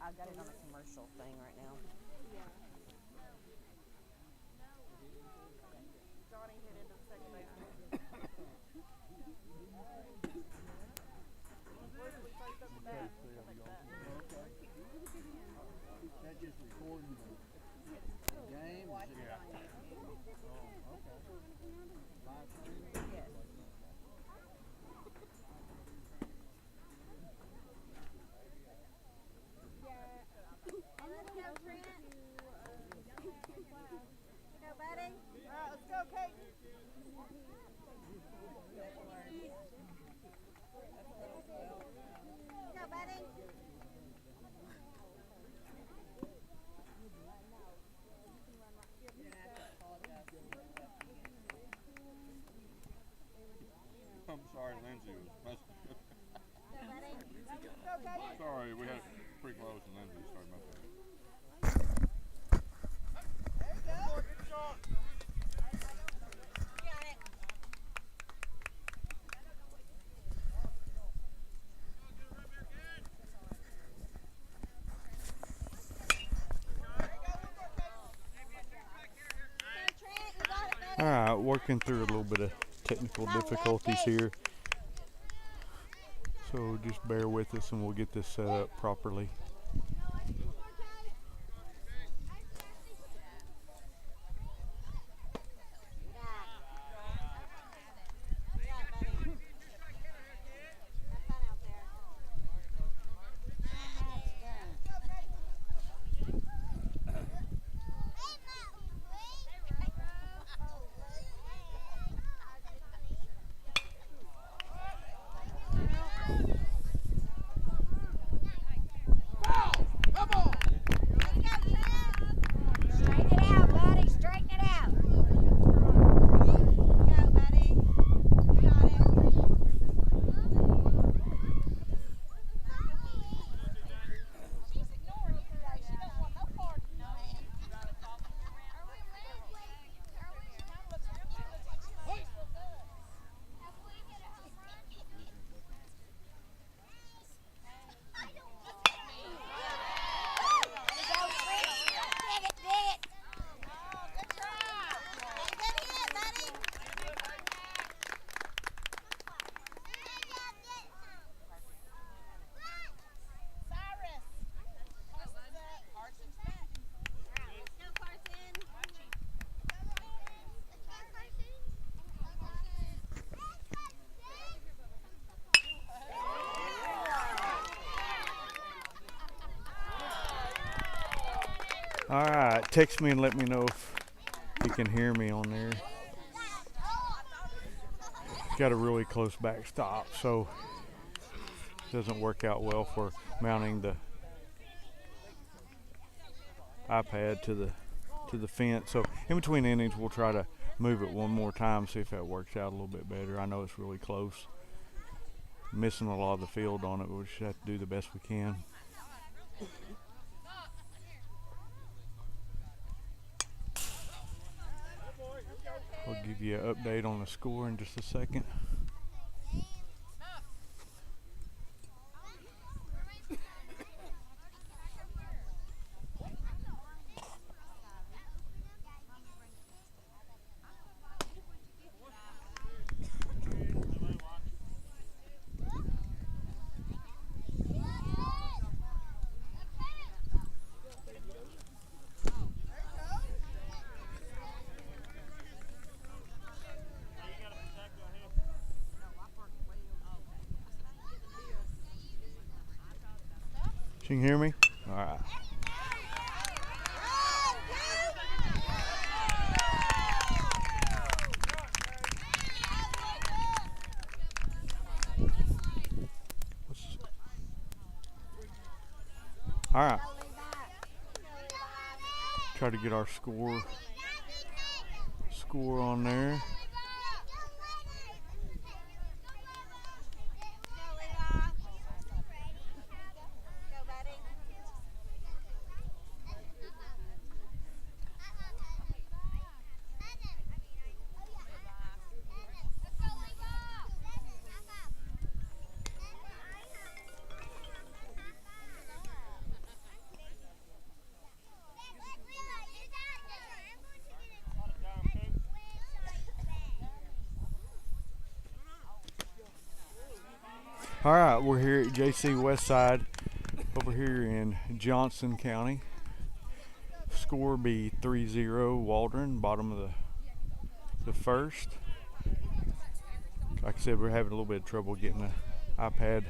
I've got it on a commercial thing right now. Yeah. Johnny hit into the second baseman. We placed up the bat. That just recording the game? Yeah. Oh, okay. Live stream? Yes. Let's go, Kate. Go, buddy. I'm sorry, Lindsay was messing. Okay. Sorry, we had it pretty close and Lindsay started messing. There you go. Good shot. Got it. All right, working through a little bit of technical difficulties here. So just bear with us and we'll get this set up properly. All right, text me and let me know if you can hear me on there. Got a really close backstop, so it doesn't work out well for mounting the iPad to the fence. So in between innings, we'll try to move it one more time, see if that works out a little bit better. I know it's really close. Missing a lot of the field on it, but we just have to do the best we can. I'll give you an update on the score in just a second. You can hear me? All right. All right. Try to get our score on there. All right, we're here at JC Westside over here in Johnson County. Score be 3-0 Waldron, bottom of the first. Like I said, we're having a little bit of trouble getting the iPad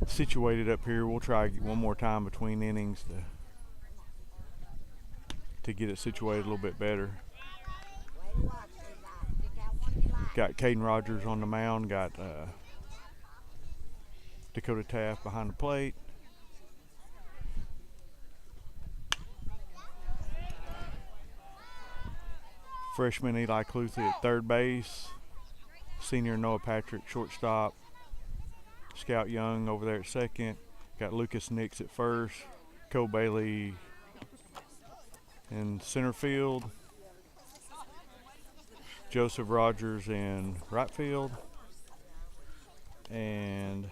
situated up here. We'll try one more time between innings to get it situated a little bit better. Got Caden Rogers on the mound, got Dakota Taft behind the plate. Freshman Eli Cluthy at third base. Senior Noah Patrick shortstop. Scout Young over there at second. Got Lucas Nix at first. Cole Bailey in center field. Joseph Rogers in right field. And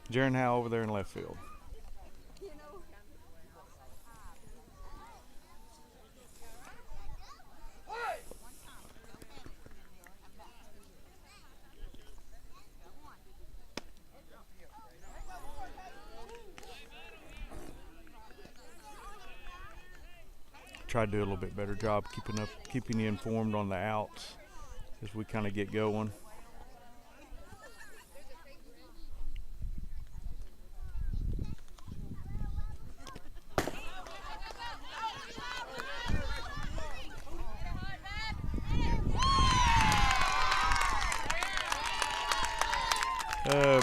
Jaron Howe over there in left field. Try to do a little bit better job keeping you informed on the outs as we kind of get going.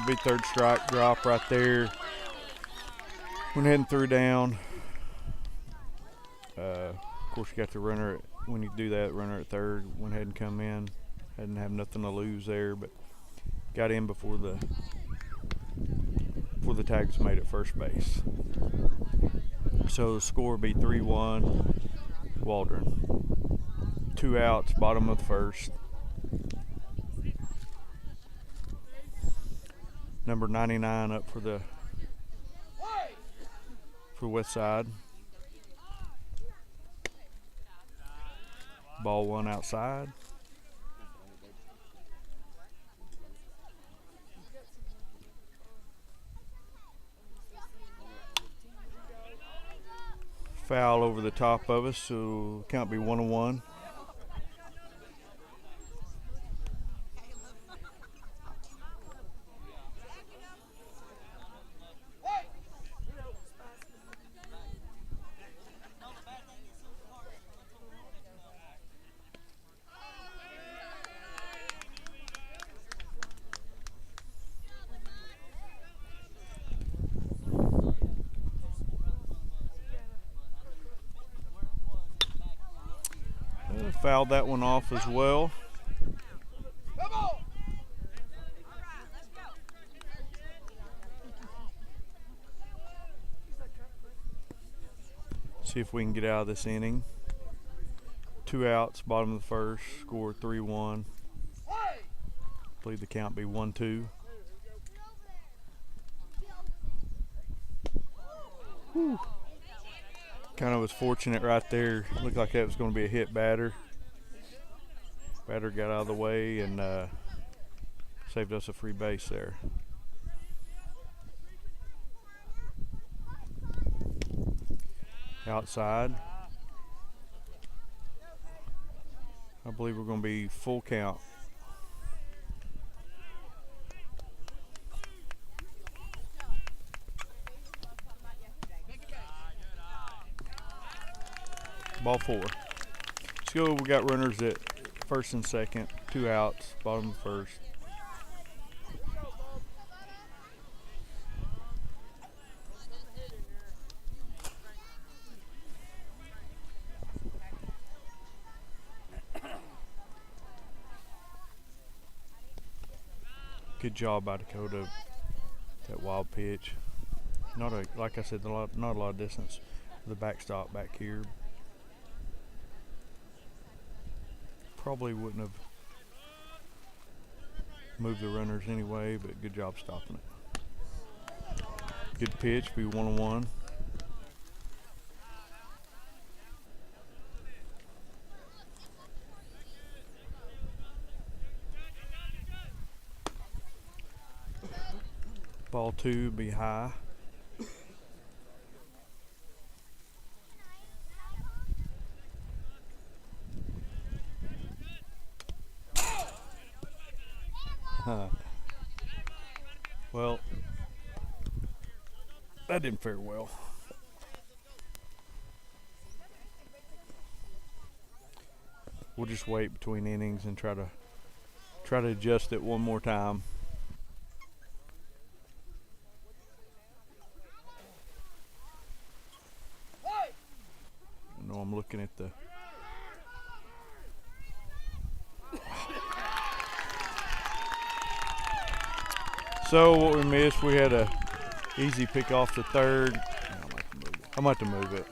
Be third strike drop right there. Went ahead and threw down. Of course, you got the runner when you do that. Runner at third went ahead and come in. Hadn't have nothing to lose there, but got in before the tag was made at first base. So the score will be 3-1 Waldron. 2 outs, bottom of the first. Number 99 up for Westside. Ball 1 outside. Foul over the top of us, so count be 1-1. fouled that one off as well. See if we can get out of this inning. 2 outs, bottom of the first, score 3-1. I believe the count be 1-2. Whew. Kind of was fortunate right there. Looked like that was going to be a hit batter. Batter got out of the way and saved us a free base there. Outside. I believe we're going to be full count. Ball 4. Let's go. We got runners at first and second. 2 outs, bottom of the first. Good job by Dakota. That wild pitch. Like I said, not a lot of distance. The backstop back here. Probably wouldn't have moved the runners anyway, but good job stopping it. Good pitch, be 1-1. Ball 2 be high. Well, that didn't fare well. We'll just wait between innings and try to adjust it one more time. I know I'm looking at the So what we missed, we had a easy pick off to third. I might have to move it.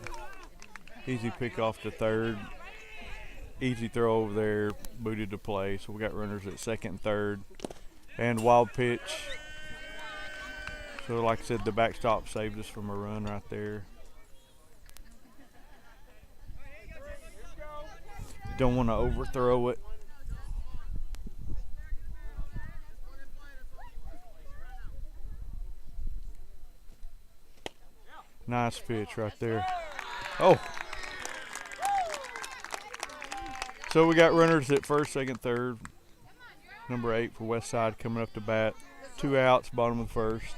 Easy pick off to third. Easy throw over there, booted to play. So we got runners at second and third. And wild pitch. So like I said, the backstop saved us from a run right there. Don't want to overthrow it. Nice pitch right there. Oh. So we got runners at first, second, third. Number 8 for Westside coming up to bat. 2 outs, bottom of the first.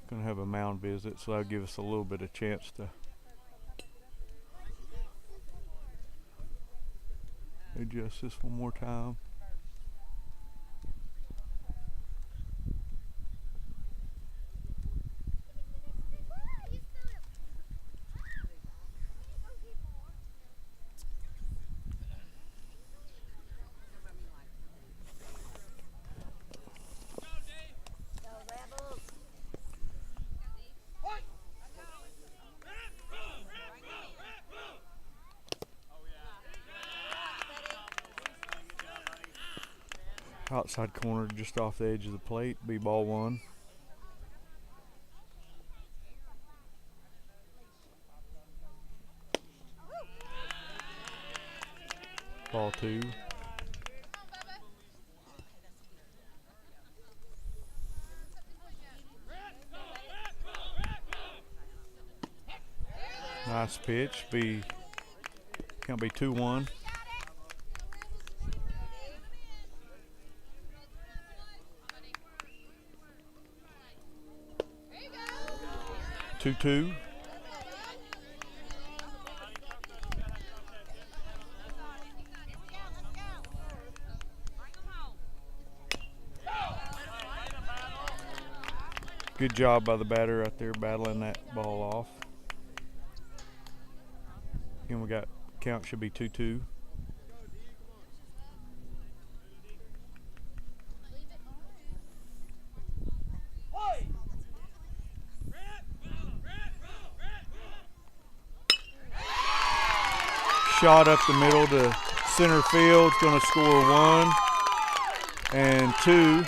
Gonna have a mound visit, so that'll give us a little bit of chance to adjust this one more time. Outside corner just off the edge of the plate, be ball 1. Ball 2. Nice pitch, can't be 2-1. Two. Good job by the batter out there battling that ball off. And we got count should be 2-2. Shot up the middle to center field. It's going to score 1 and 2.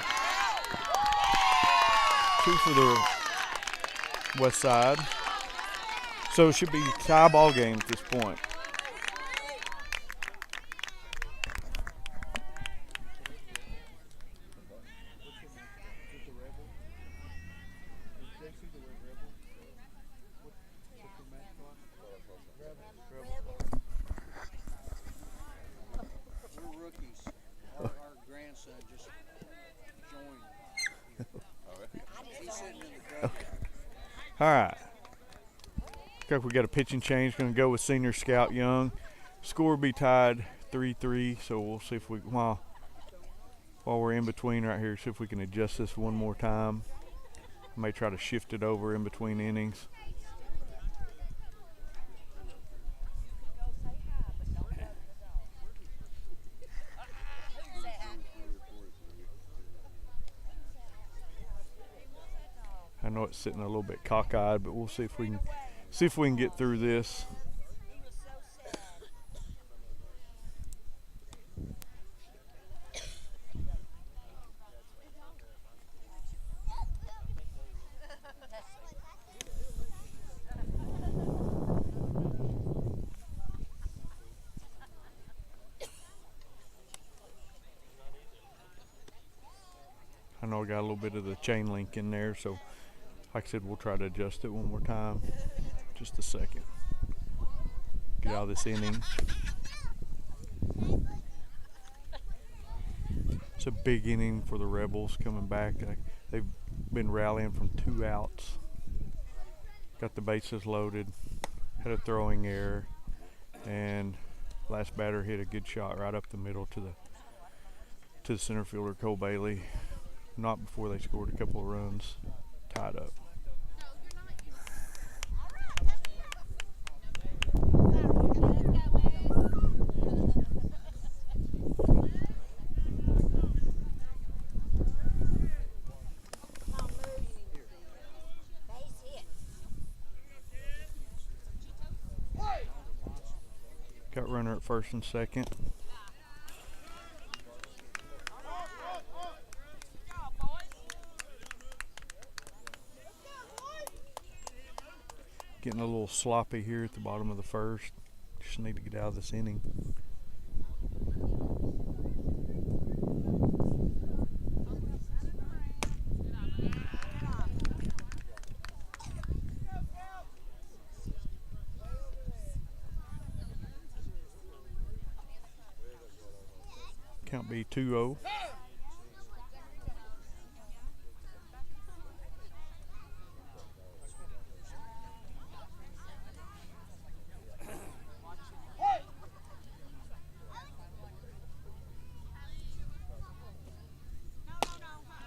2 for the West Side. So it should be tie ball game at this point. We're rookies. Our grandson just joined. He's sitting in the truck. All right. Looks like we got a pitching change. Going to go with senior Scout Young. Score will be tied 3-3. So we'll see if we while we're in between right here, see if we can adjust this one more time. May try to shift it over in between innings. I know it's sitting a little bit cockeyed, but we'll see if we can get through this. I know I got a little bit of the chain link in there, so like I said, we'll try to adjust it one more time. Just a second. Get out of this inning. It's a big inning for the Rebels coming back. They've been rallying from 2 outs. Got the bases loaded. Had a throwing error. And last batter hit a good shot right up the middle to the center fielder, Cole Bailey. Not before they scored a couple of runs. Tied up. Got runner at first and second. Getting a little sloppy here at the bottom of the first. Just need to get out of this inning. Count be 2-0.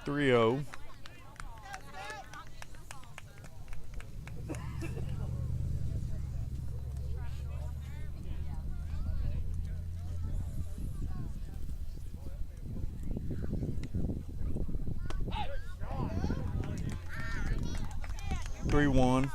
Three-oh. Three-one.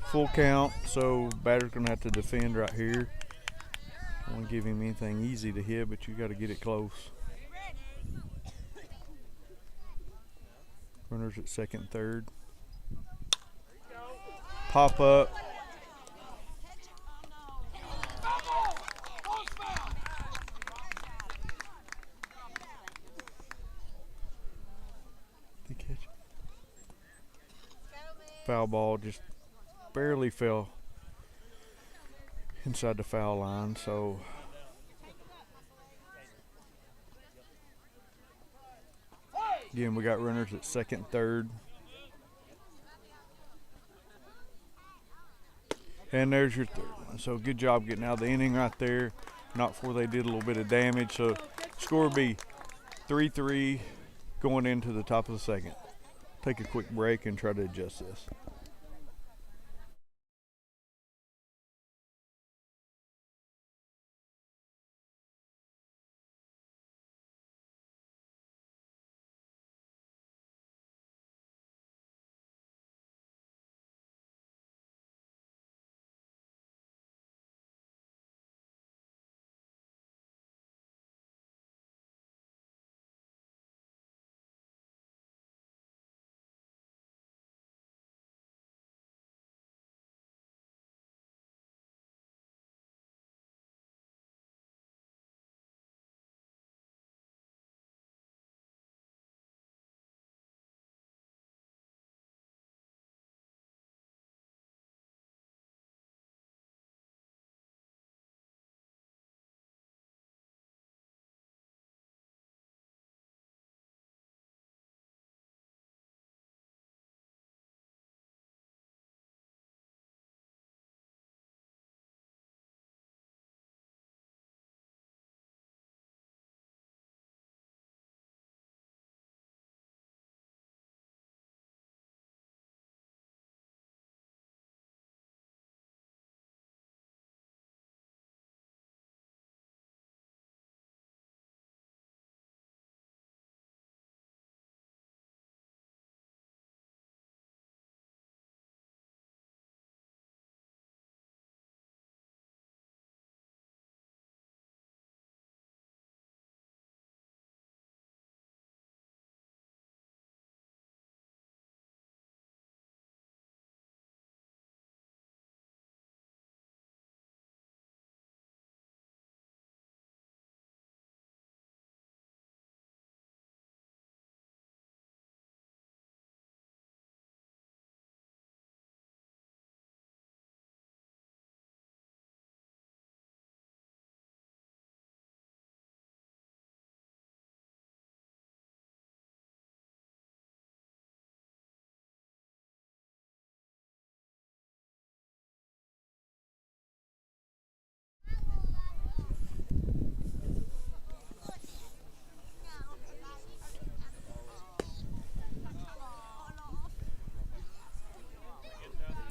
Full count, so batter's gonna have to defend right here. I don't want to give him anything easy to hit, but you got to get it close. Runners at second, third. Pop up. Did he catch it? Foul ball, just barely fell inside the foul line, so Again, we got runners at second, third. And there's your third one. So good job getting out of the inning right there. Not before they did a little bit of damage. So score will be 3-3 going into the top of the second. Take a quick break and try to adjust this.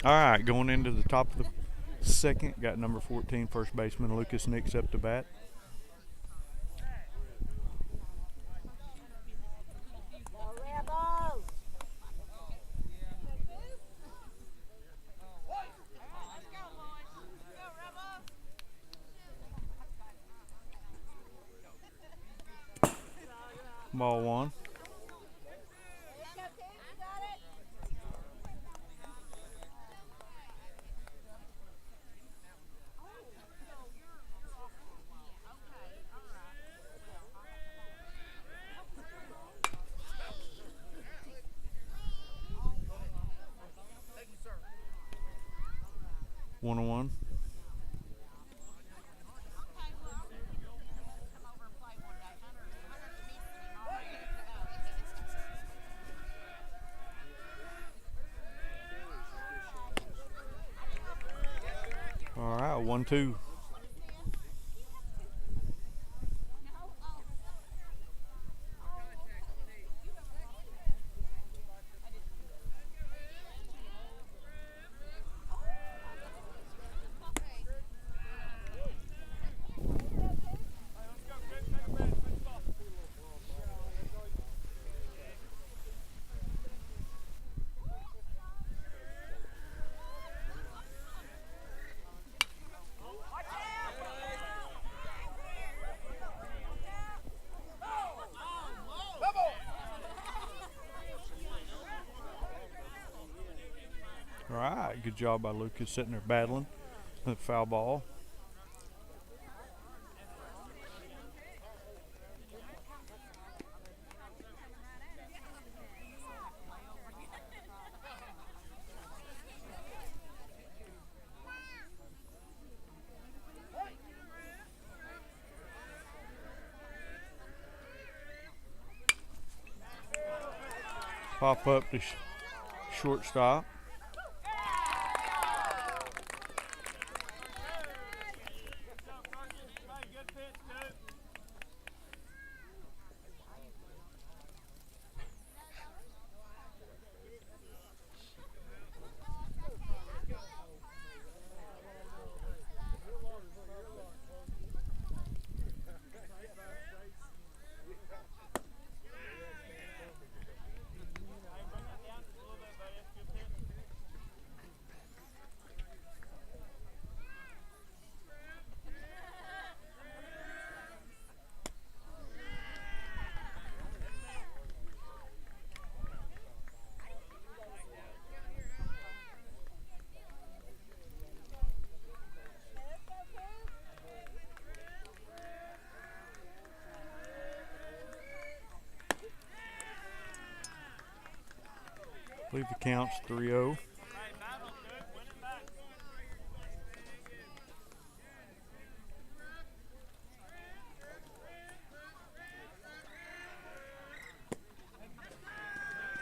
All right, going into the top of the second, got number 14, first baseman Lucas Nix up to bat. Ball one. One on one. All right, 1-2. All right, good job by Lucas sitting there battling the foul ball. pop up to shortstop. I believe the count's 3-0.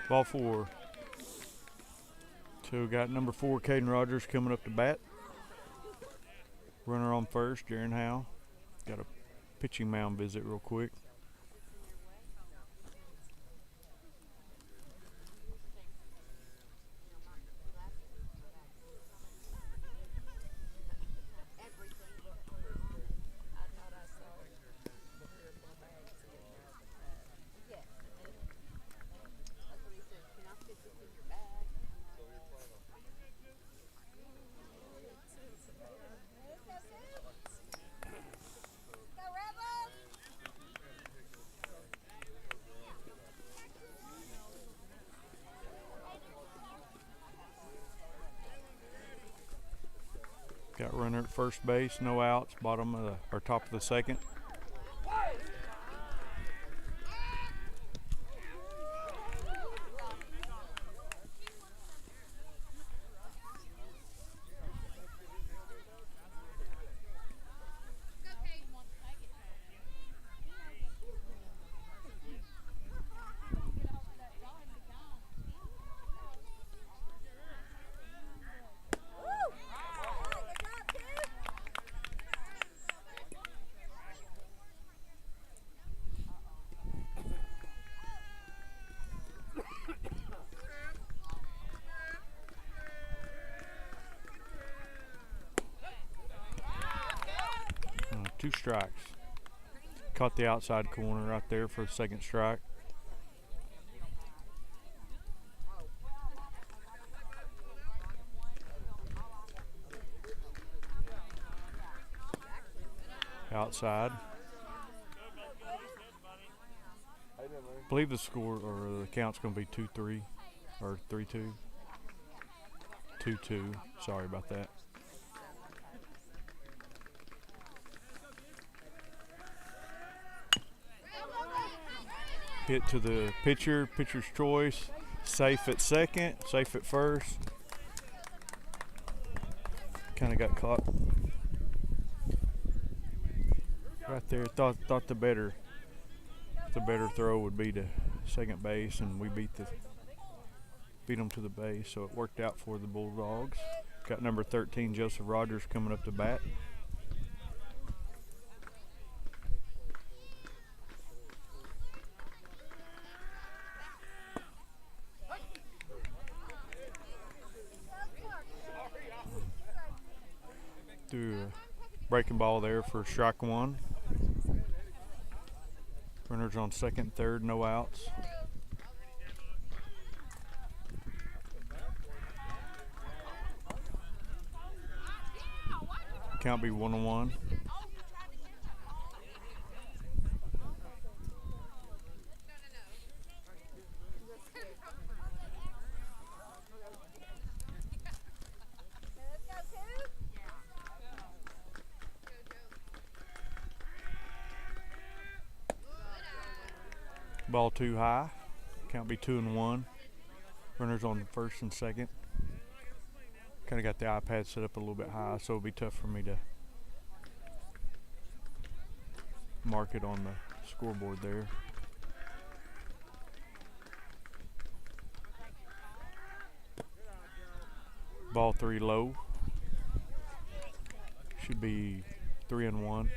Ball 4. So we got number 4, Caden Rogers, coming up to bat. Runner on first, Jaron Howe. Got a pitching mound visit real quick. Got runner at first base, no outs, bottom of the, or top of the second. Two strikes. Caught the outside corner right there for the second strike. Outside. I believe the score or the count's going to be 2-3 or 3-2. 2-2. Sorry about that. Hit to the pitcher, pitcher's choice. Safe at second, safe at first. Kind of got caught right there. Thought the better throw would be to second base, and we beat them to the base, so it worked out for the Bulldogs. Got number 13, Joseph Rogers, coming up to bat. Threw a breaking ball there for strike one. Runners on second, third, no outs. Count be 1-1. Ball too high. Count be 2-1. Runners on first and second. Kind of got the iPad set up a little bit high, so it'll be tough for me to mark it on the scoreboard there. Ball 3 low. Should be 3-1.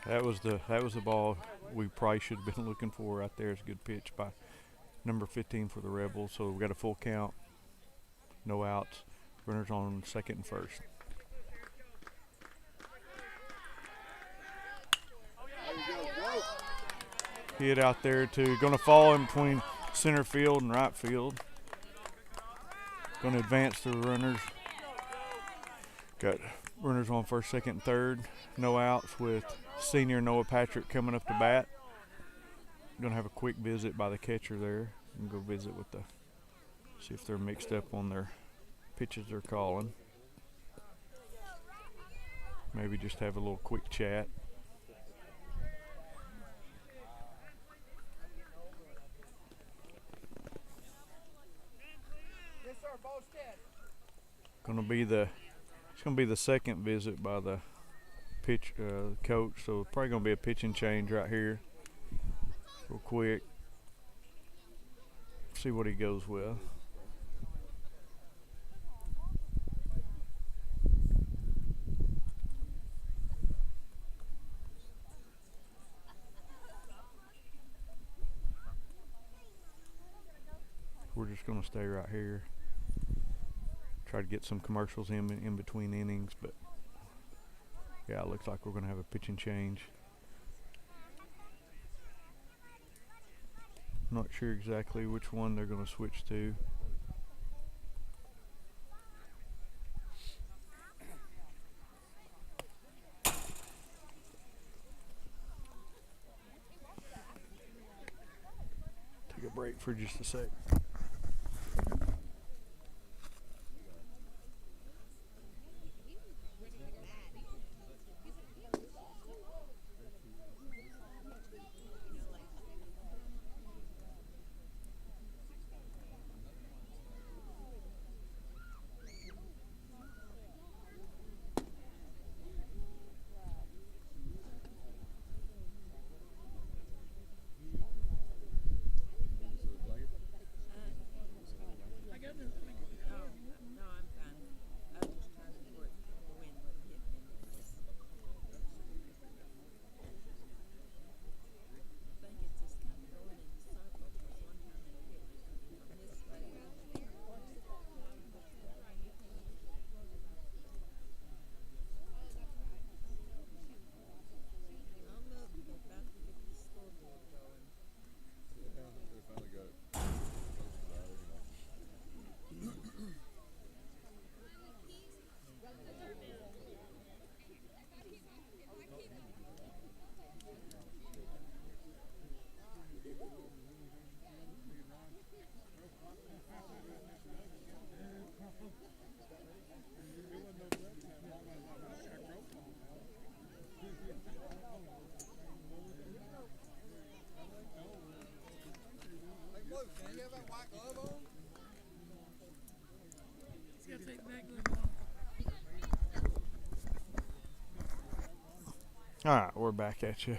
That was the ball we probably should have been looking for right there. It's a good pitch by number 15 for the Rebels. So we got a full count, no outs, runners on second and first. Hit out there to going to fall in between center field and right field. Going to advance the runners. Got runners on first, second, and third. No outs with senior Noah Patrick coming up to bat. Going to have a quick visit by the catcher there and go visit with see if they're mixed up on their pitches they're calling. Maybe just have a little quick chat. Yes, sir. Ball's dead. It's gonna be the second visit by the pitch coach, so probably gonna be a pitching change right here, real quick. See what he goes with. We're just gonna stay right here. Try to get some commercials in between innings, but yeah, it looks like we're gonna have a pitching change. Not sure exactly which one they're gonna switch to. Take a break for just a sec. All right, we're back at you.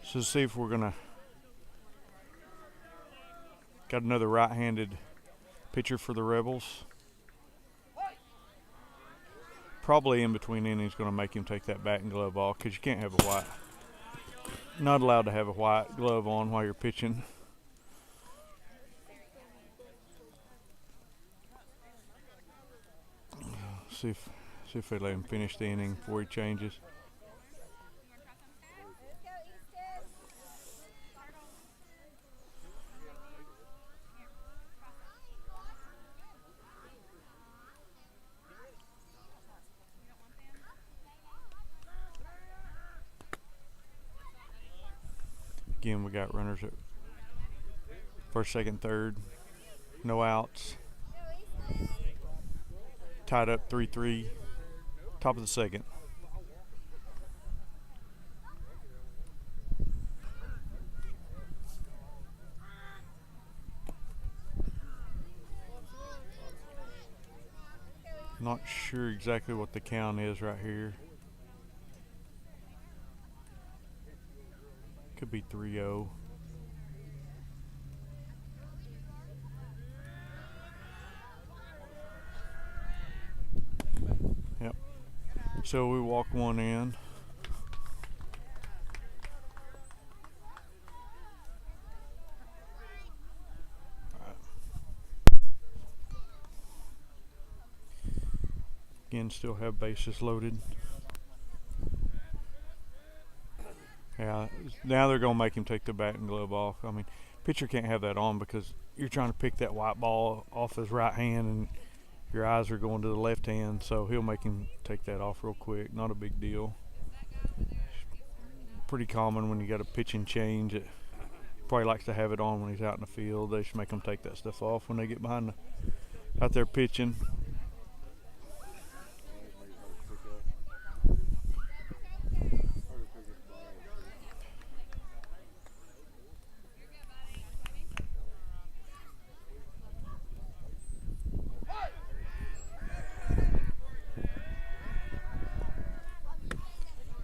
So see if we're gonna got another right-handed pitcher for the Rebels. Probably in between innings going to make him take that bat and glove off, because you can't have a white. Not allowed to have a white glove on while you're pitching. See if they let him finish the inning before he changes. Again, we got runners at first, second, third. No outs. Tied up 3-3. Top of the second. Not sure exactly what the count is right here. Could be 3-0. Yep. So we walk one in. Again, still have bases loaded. Yeah, now they're going to make him take the bat and glove off. I mean, pitcher can't have that on because you're trying to pick that white ball off his right hand and your eyes are going to the left hand, so he'll make him take that off real quick. Not a big deal. Pretty common when you got a pitching change. It probably likes to have it on when he's out in the field. They should make him take that stuff off when they get behind out there pitching.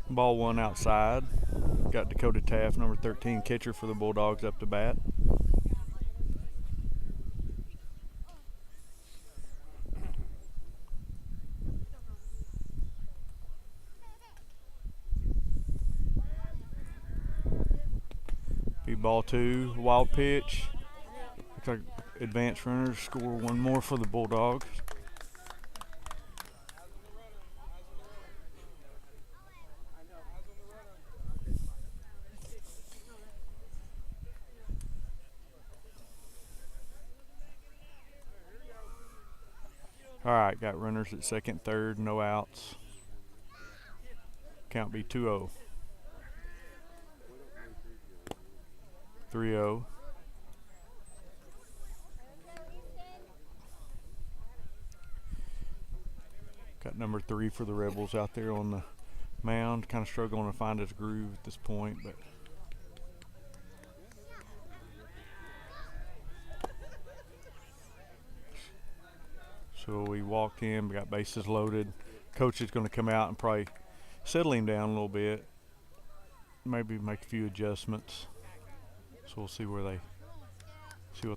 Ball one outside. Got Dakota Taft, number 13, catcher for the Bulldogs, up to bat. Be ball two, wild pitch. Looks like advanced runners score one more for the Bulldogs. All right, got runners at second, third, no outs. Count be 2-0. 3-0. Got number 3 for the Rebels out there on the mound, kind of struggling to find his groove at this point, but so we walked in, we got bases loaded. Coach is going to come out and probably settle him down a little bit, maybe make a few adjustments. So we'll see what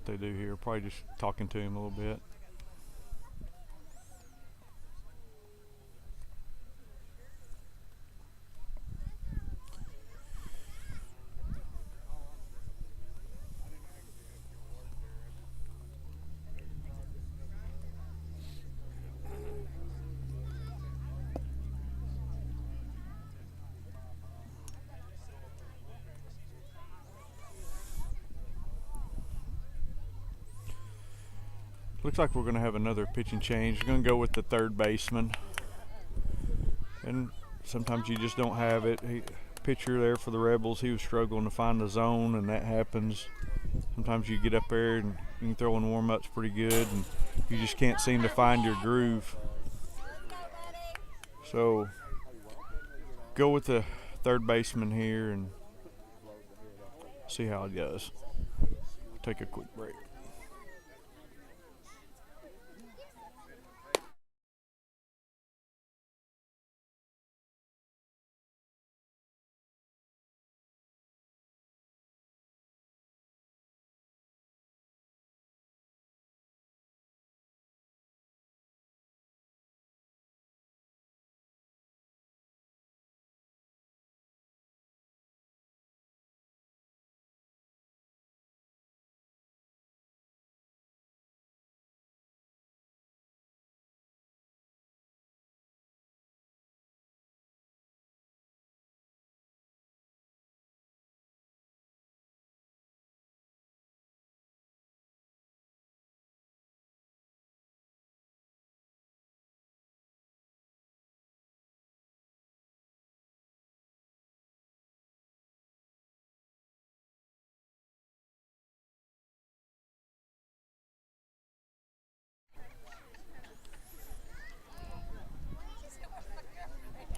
they do here. Probably just talking to him a little bit. Looks like we're going to have another pitching change. We're going to go with the third baseman. And sometimes you just don't have it. Pitcher there for the Rebels, he was struggling to find the zone, and that happens. Sometimes you get up there and you can throw in warm-ups pretty good, and you just can't seem to find your groove. So go with the third baseman here and see how it goes. Take a quick break.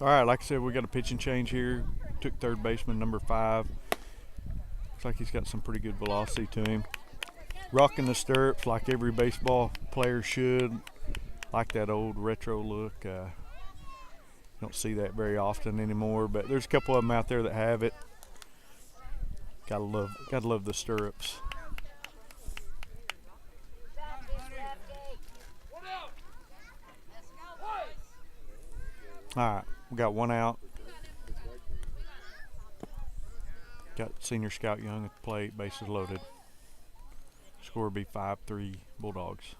All right, like I said, we got a pitching change here. Took third baseman number 5. Looks like he's got some pretty good velocity to him. Rocking the stirrups like every baseball player should. like that old retro look. You don't see that very often anymore, but there's a couple of them out there that have it. Gotta love the stirrups. All right, we got one out. Got Senior Scout Young at the plate, bases loaded. Score would be 5-3 Bulldogs.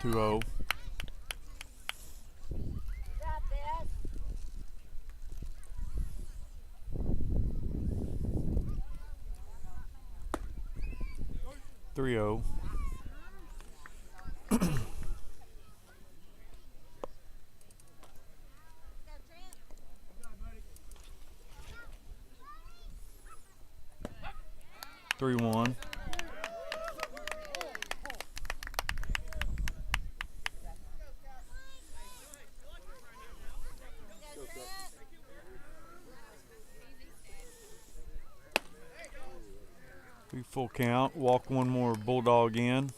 Two 0. Three 0. Three 1. Full count. Walk one more Bulldog in.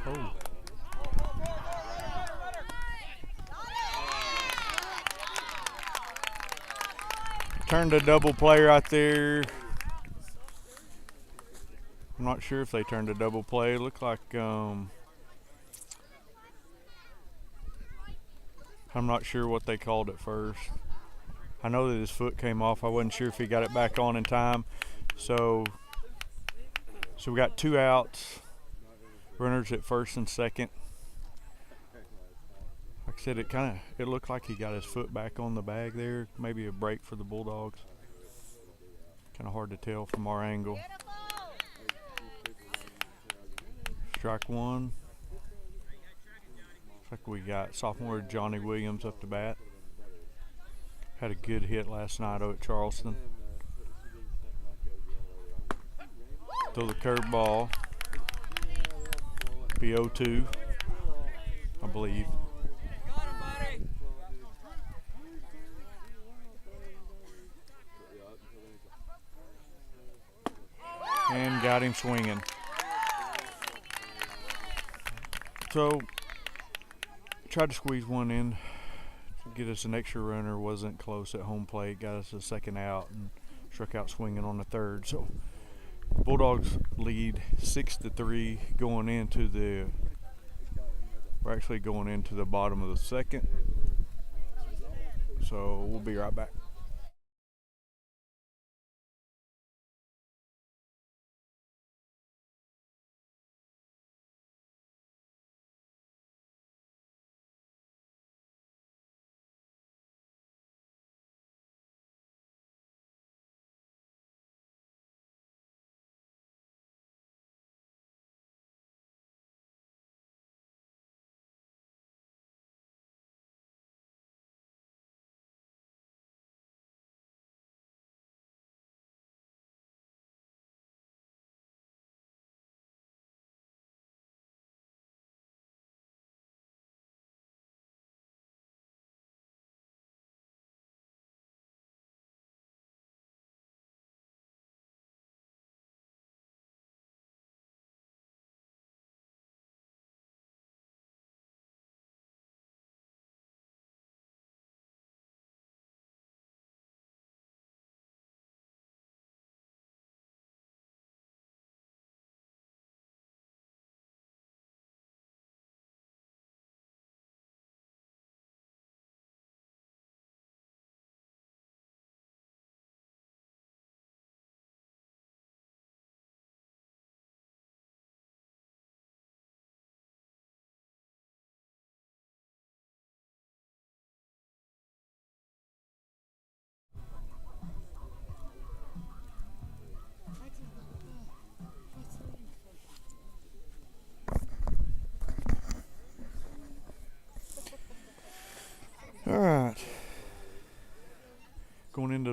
Oh. Turned a double play right there. I'm not sure if they turned a double play. It looked like I'm not sure what they called at first. I know that his foot came off. I wasn't sure if he got it back on in time. So we got 2 outs. Runners at first and second. Like I said, it looked like he got his foot back on the bag there. Maybe a break for the Bulldogs. Kind of hard to tell from our angle. Strike one. Looks like we got sophomore Johnny Williams up to bat. Had a good hit last night at Charleston. Throw the curveball. Be 0-2, I believe. And got him swinging. So, tried to squeeze one in to get us an extra runner. Wasn't close at home plate. Got us a second out and struck out swinging on the third. So, Bulldogs lead 6-3 going into the. We're actually going into the bottom of the second. So, we'll be right back.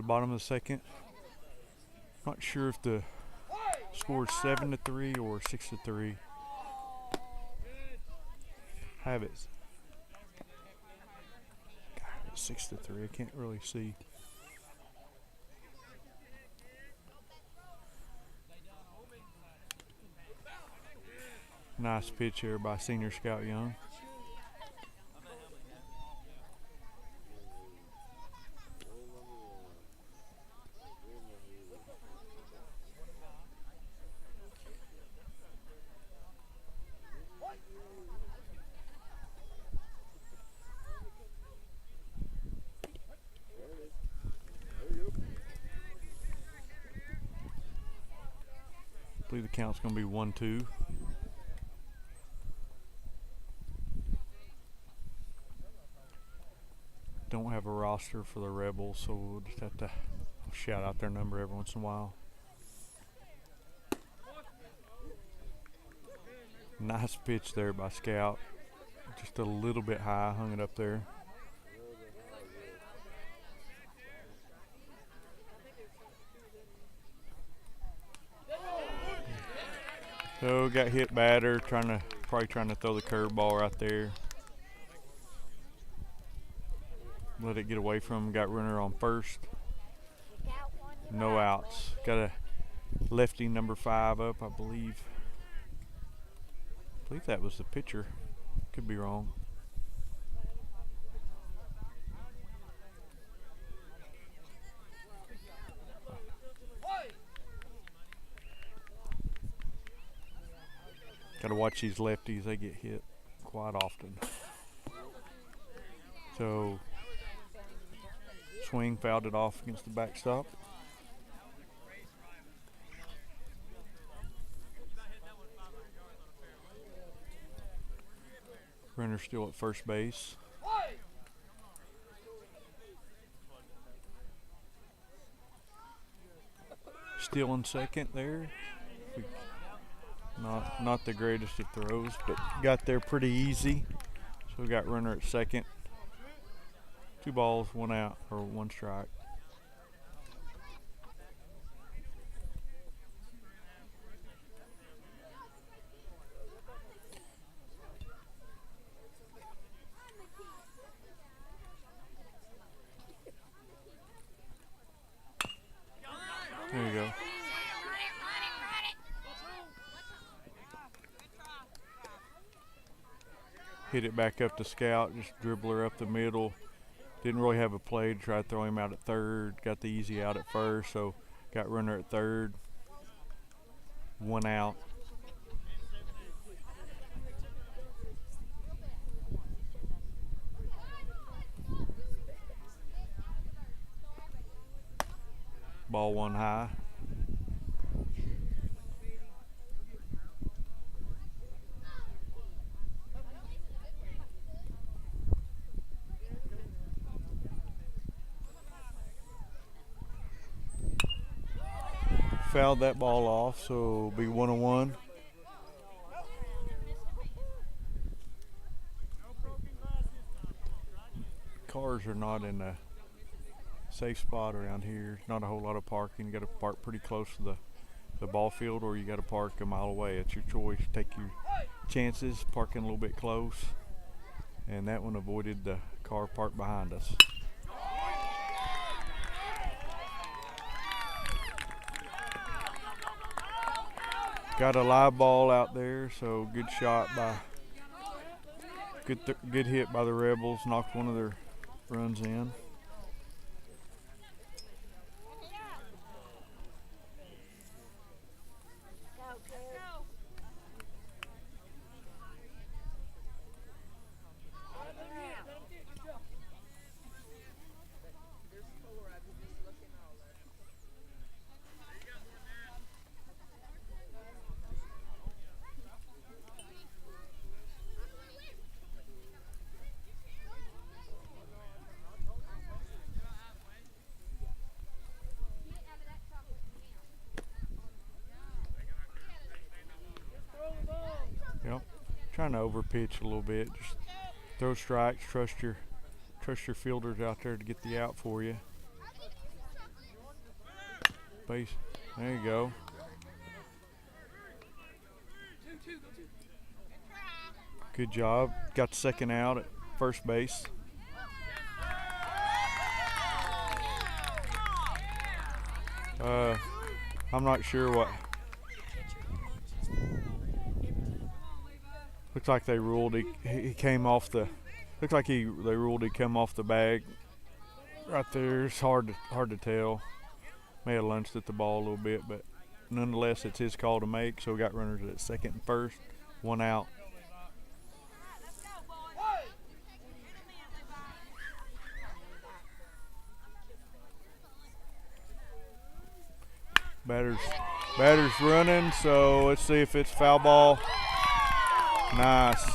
the bottom of the second. Not sure if the score is 7-3 or 6-3. Have it. God, it's 6-3. I can't really see. Nice pitch here by senior Scout Young. I believe the count's going to be 1-2. Don't have a roster for the Rebels, so we'll just have to shout out their number every once in a while. Nice pitch there by Scout. Just a little bit high, hung it up there. So got hit batter, probably trying to throw the curveball right there. Let it get away from him. Got runner on first. No outs. Got a lefty number 5 up, I believe. I believe that was the pitcher. Could be wrong. Got to watch these lefties. They get hit quite often. So swing, fouled it off against the backstop. Runner still at first base. Still in second there. Not the greatest of throws, but got there pretty easy. So we got runner at second. 2 balls, 1 out, or 1 strike. There you go. Hit it back up to Scout, just dribble her up the middle. Didn't really have a play to try to throw him out at third. Got the easy out at first, so got runner at third. 1 out. Ball 1 high. Fouled that ball off, so it'll be 1-1. Cars are not in a safe spot around here. Not a whole lot of parking. You got to park pretty close to the ball field, or you got to park a mile away. It's your choice. Take your chances, parking a little bit close. And that one avoided the car parked behind us. Got a live ball out there, so good shot by, good hit by the Rebels. Knocked one of their runs in. Yep, trying to overpitch a little bit. Just throw strikes. Trust your fielders out there to get the out for you. Base. There you go. Good job. Got the second out at first base. I'm not sure what. Looks like they ruled he came off the. Looks like they ruled he come off the bag. Right there, it's hard to tell. May have lunged at the ball a little bit, but nonetheless, it's his call to make. So we got runners at second and first, one out. Batter's running, so let's see if it's foul ball. Nice.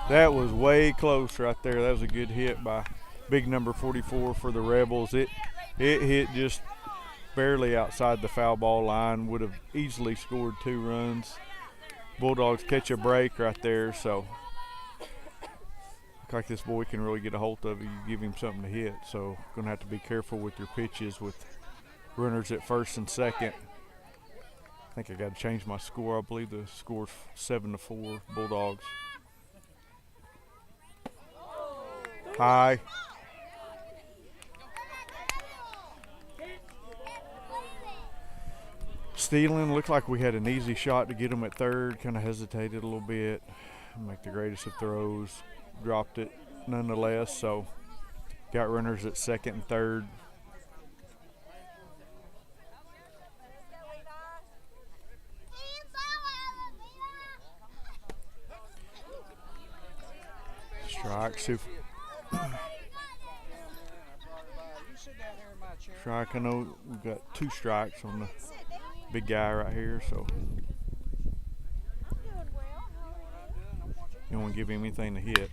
That was way close right there. That was a good hit by big number 44 for the Rebels. It hit just barely outside the foul ball line. Would have easily scored 2 runs. Bulldogs catch a break right there, so looks like this boy can really get a hold of it. You give him something to hit, so gonna have to be careful with your pitches with runners at first and second. I think I got to change my score. I believe the score's 7-4 Bulldogs. High. Stealing. Looked like we had an easy shot to get him at third. Kind of hesitated a little bit. Make the greatest of throws. Dropped it nonetheless. So got runners at second and third. Strike. Strike. I know we've got 2 strikes on the big guy right here, so you don't want to give him anything to hit.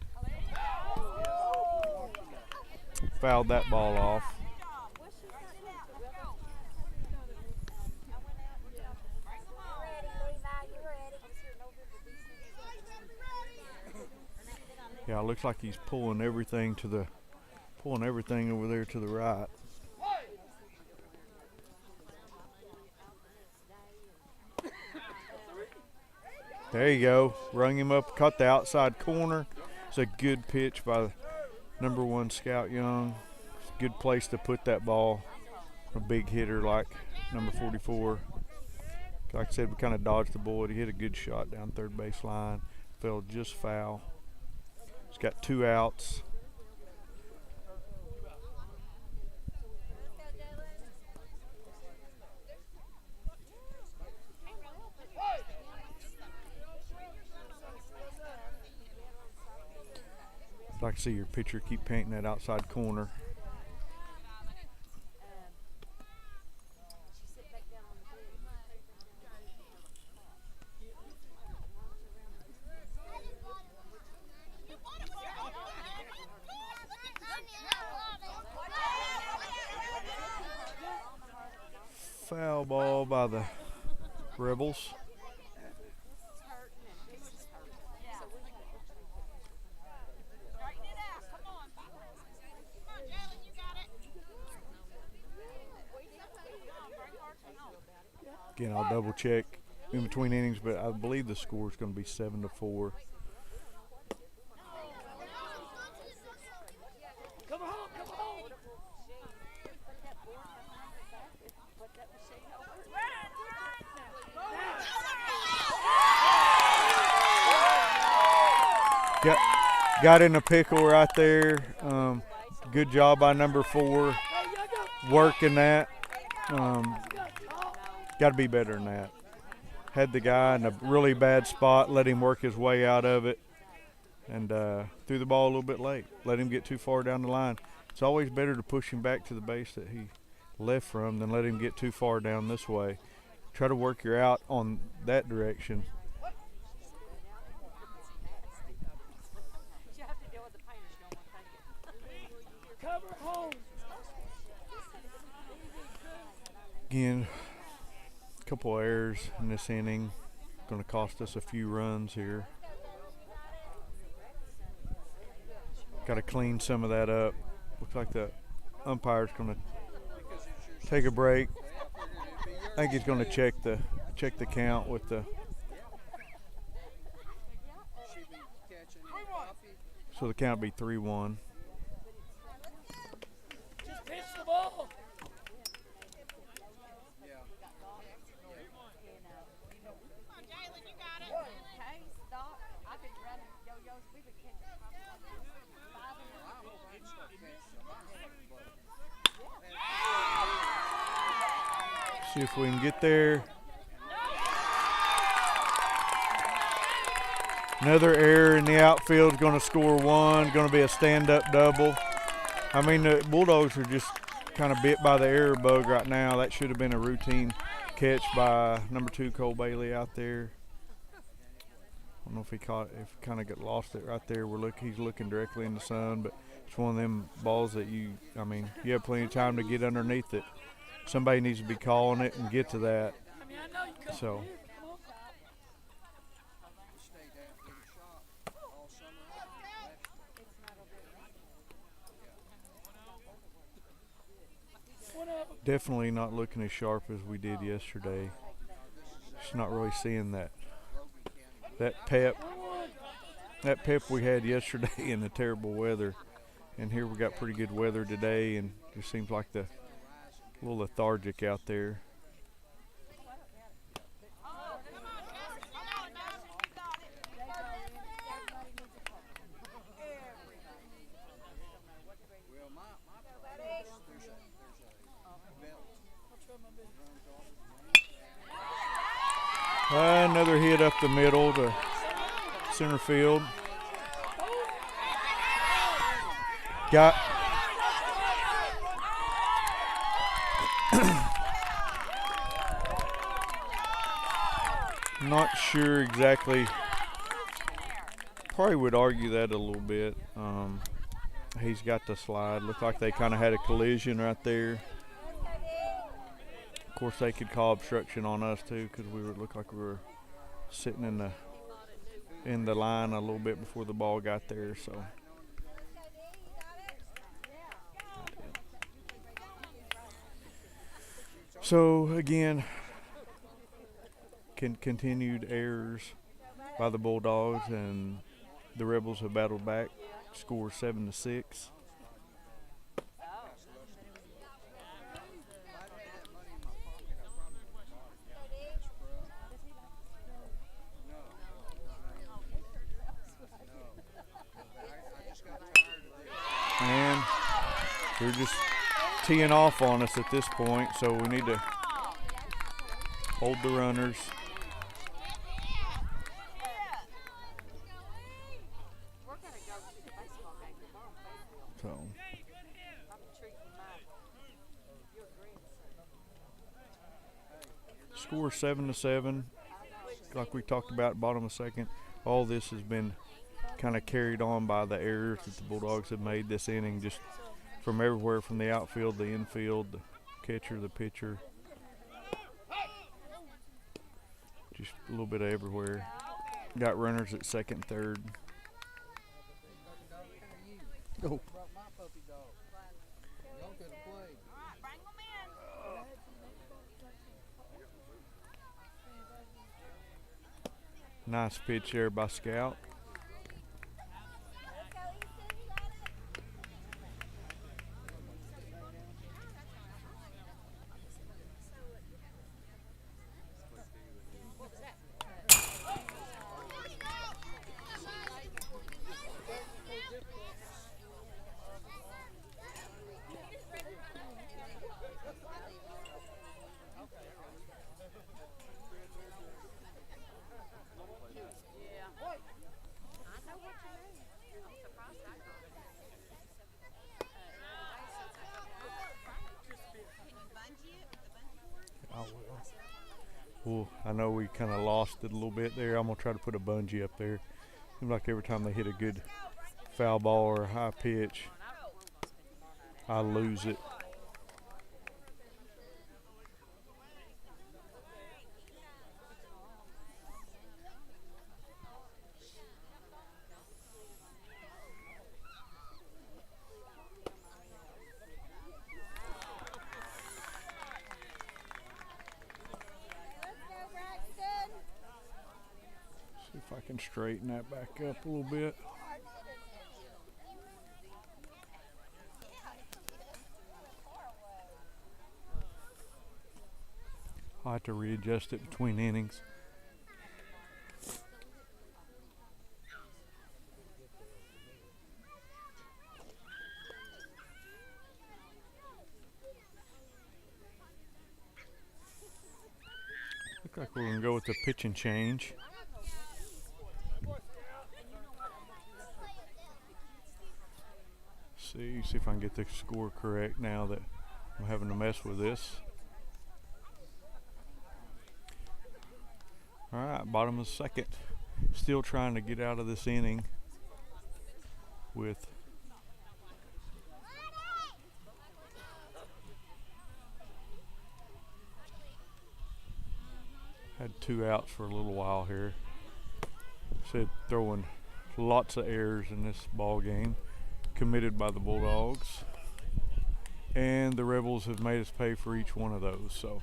Fouled that ball off. Yeah, it looks like he's pulling everything over there to the right. There you go. Rung him up, caught the outside corner. It's a good pitch by the number 1 Scout Young. It's a good place to put that ball. A big hitter like number 44. Like I said, we kind of dodged the bullet. He hit a good shot down third base line. Fell just foul. He's got 2 outs. I'd like to see your pitcher keep painting that outside corner. Foul ball by the Rebels. Again, I'll double check in between innings, but I believe the score is going to be 7-4. Got in a pickle right there. Good job by number 4 working that. Got to be better than that. Had the guy in a really bad spot, let him work his way out of it, and threw the ball a little bit late. Let him get too far down the line. It's always better to push him back to the base that he left from than let him get too far down this way. Try to work your out on that direction. Again, a couple errors in this inning. Going to cost us a few runs here. Got to clean some of that up. Looks like the umpire's going to take a break. think he's going to check the count with the. She be catching the puppy. So the count be 3-1. Just pitch the ball. Yeah. Okay, stop. I've been running yo-yos. We've been catching probably 5 in I hope he'd start catching them. See if we can get there. Another error in the outfield is going to score 1. Going to be a stand-up double. I mean, the Bulldogs are just kind of bit by the error bug right now. That should have been a routine catch by number 2 Cole Bailey out there. I don't know if he kind of got lost it right there. He's looking directly in the sun, but it's one of them balls that you have plenty of time to get underneath it. Somebody needs to be calling it and get to that. So. Stayed after the shot all summer long. Definitely not looking as sharp as we did yesterday. Just not really seeing that pep we had yesterday in the terrible weather. And here we got pretty good weather today, and it just seems like a little lethargic out there. Well, my there's a belt runs off. Another hit up the middle to center field. Got not sure exactly. Probably would argue that a little bit. He's got the slide. Looked like they kind of had a collision right there. Of course, they could call obstruction on us too, because looked like we were sitting in the line a little bit before the ball got there. So again, continued errors by the Bulldogs, and the Rebels have battled back. Score 7-6. And they're just teeing off on us at this point, so we need to hold the runners. So score 7-7. Like we talked about, bottom of second. All this has been kind of carried on by the errors that the Bulldogs have made this inning, just from everywhere, from the outfield, the infield, the catcher, the pitcher. Just a little bit of everywhere. Got runners at second, third. Brought my puppy dog. Y'all could have played. Nice pitch there by Scout. Well, I know we kind of lost it a little bit there. I'm going to try to put a bungee up there. Seems like every time they hit a good foul ball or a high pitch, I lose it. can straighten that back up a little bit. I'll have to readjust it between innings. Looks like we're gonna go with the pitch and change. See if I can get the score correct now that I'm having to mess with this. All right, bottom of the second. Still trying to get out of this inning with had 2 outs for a little while here. Said throwing lots of errors in this ball game committed by the Bulldogs, and the Rebels have made us pay for each one of those. So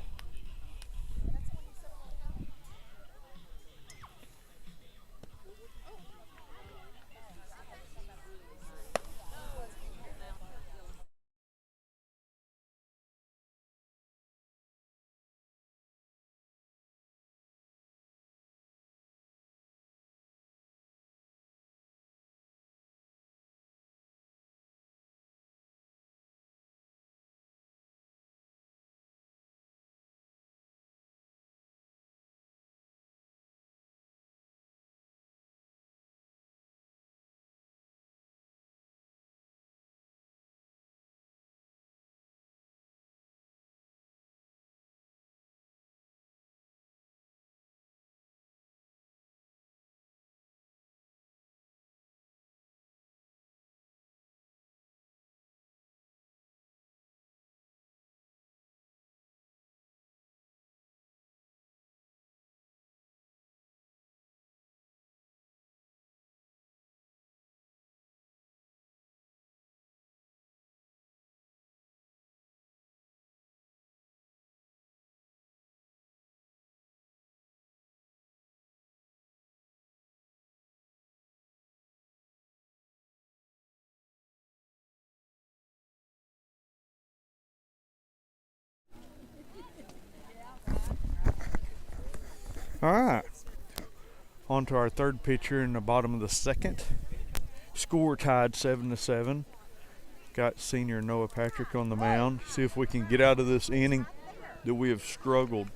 all right, on to our third pitcher in the bottom of the second. Score tied 7-7. Got senior Noah Patrick on the mound. See if we can get out of this inning that we have struggled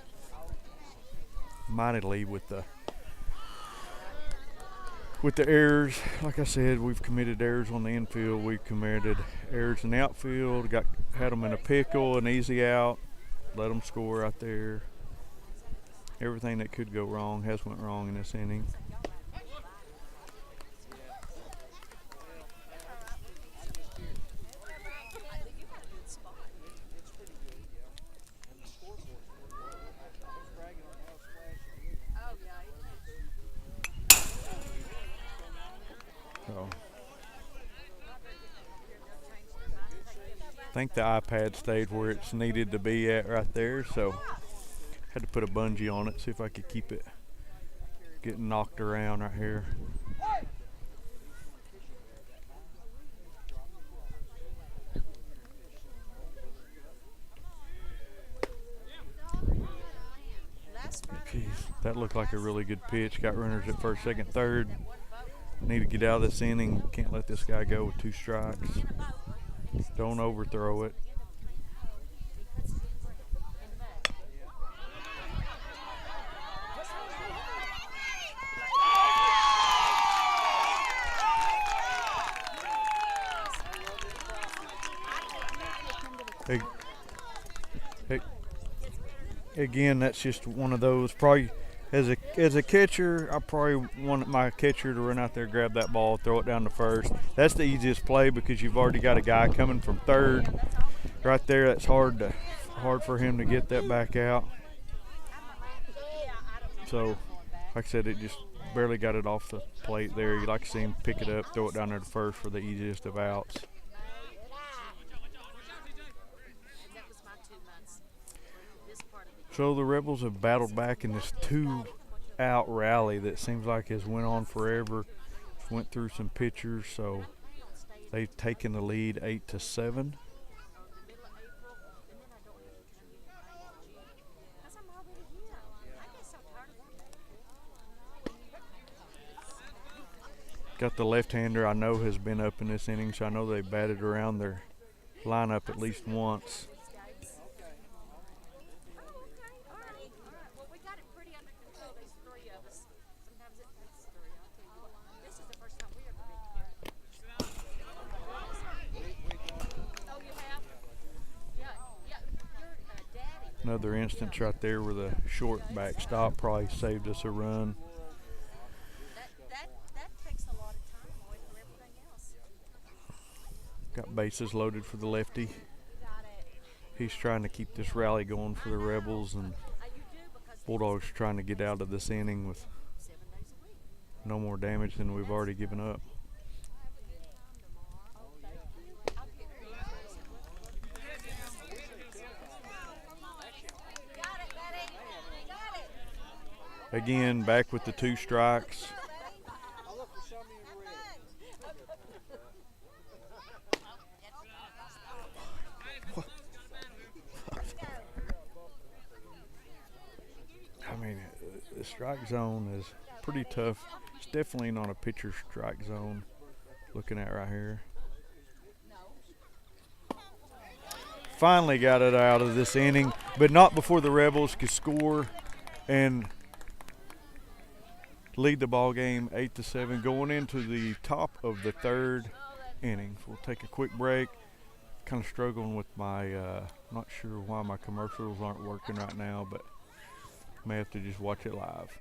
mightily with the errors. Like I said, we've committed errors on the infield. We've committed errors in the outfield. Had them in a pickle, an easy out. Let them score out there. Everything that could go wrong has went wrong in this inning. So I think the iPad stayed where it's needed to be at right there, so had to put a bungee on it, see if I could keep it getting knocked around right here. Jeez, that looked like a really good pitch. Got runners at first, second, third. Need to get out of this inning. Can't let this guy go with 2 strikes. Don't overthrow it. Again, that's just one of those. Probably as a catcher, I probably want my catcher to run out there, grab that ball, throw it down to first. That's the easiest play because you've already got a guy coming from third right there. That's hard for him to get that back out. So, like I said, it just barely got it off the plate there. You like to see him pick it up, throw it down there to first for the easiest of outs. So the Rebels have battled back in this 2 out rally that seems like has went on forever. Went through some pitchers, so they've taken the lead 8-7. Got the left-hander I know has been up in this inning, so I know they batted around their lineup at least once. Another instance right there with a short backstop probably saved us a run. That takes a lot of time away from everything else. Got bases loaded for the lefty. He's trying to keep this rally going for the Rebels, and Bulldogs trying to get out of this inning with no more damage than we've already given up. Again, back with the 2 strikes. I mean, the strike zone is pretty tough. It's definitely not a pitcher strike zone looking at right here. Finally got it out of this inning, but not before the Rebels could score and lead the ball game 8-7 going into the top of the 3rd inning. We'll take a quick break. Kind of struggling with my not sure why my commercials aren't working right now, but may have to just watch it live.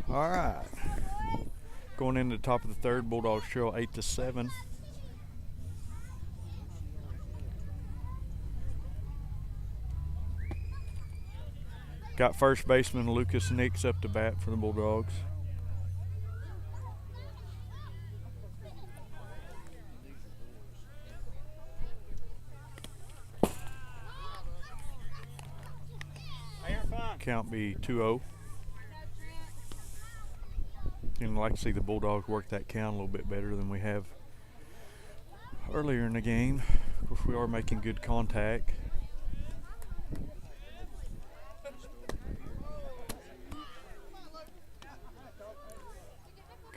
All right. Going into the top of the 3rd, Bulldogs trail 8-7. Got first baseman Lucas Nix up to bat for the Bulldogs. Count be 2-0. And I'd like to see the Bulldogs work that count a little bit better than we have earlier in the game. Of course, we are making good contact.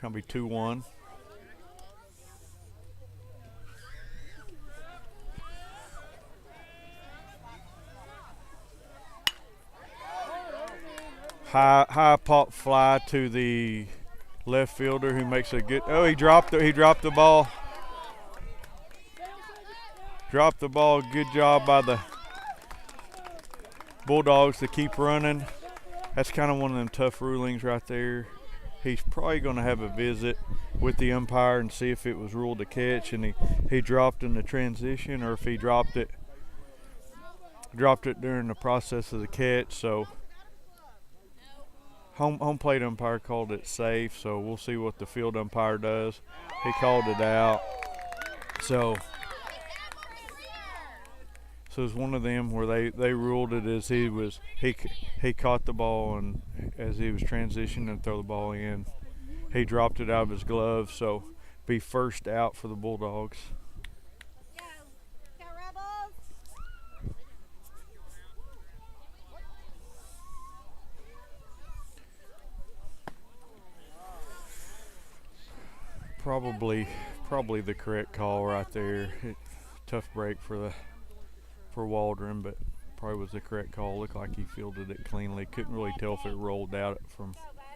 Count be 2-1. High pop fly to the left fielder who makes a good. Oh, he dropped the ball. Dropped the ball. Good job by the Bulldogs to keep running. That's kind of one of them tough rulings right there. He's probably going to have a visit with the umpire and see if it was ruled a catch and he dropped in the transition, or if he dropped it during the process of the catch. So home plate umpire called it safe, so we'll see what the field umpire does. He called it out. So it's one of them where they ruled it as he caught the ball, and as he was transitioning to throw the ball in, he dropped it out of his glove. So be first out for the Bulldogs. Go Rebels! Probably the correct call right there. Tough break for Waldron, but probably was the correct call. Looked like he fielded it cleanly. Couldn't really tell if it rolled out from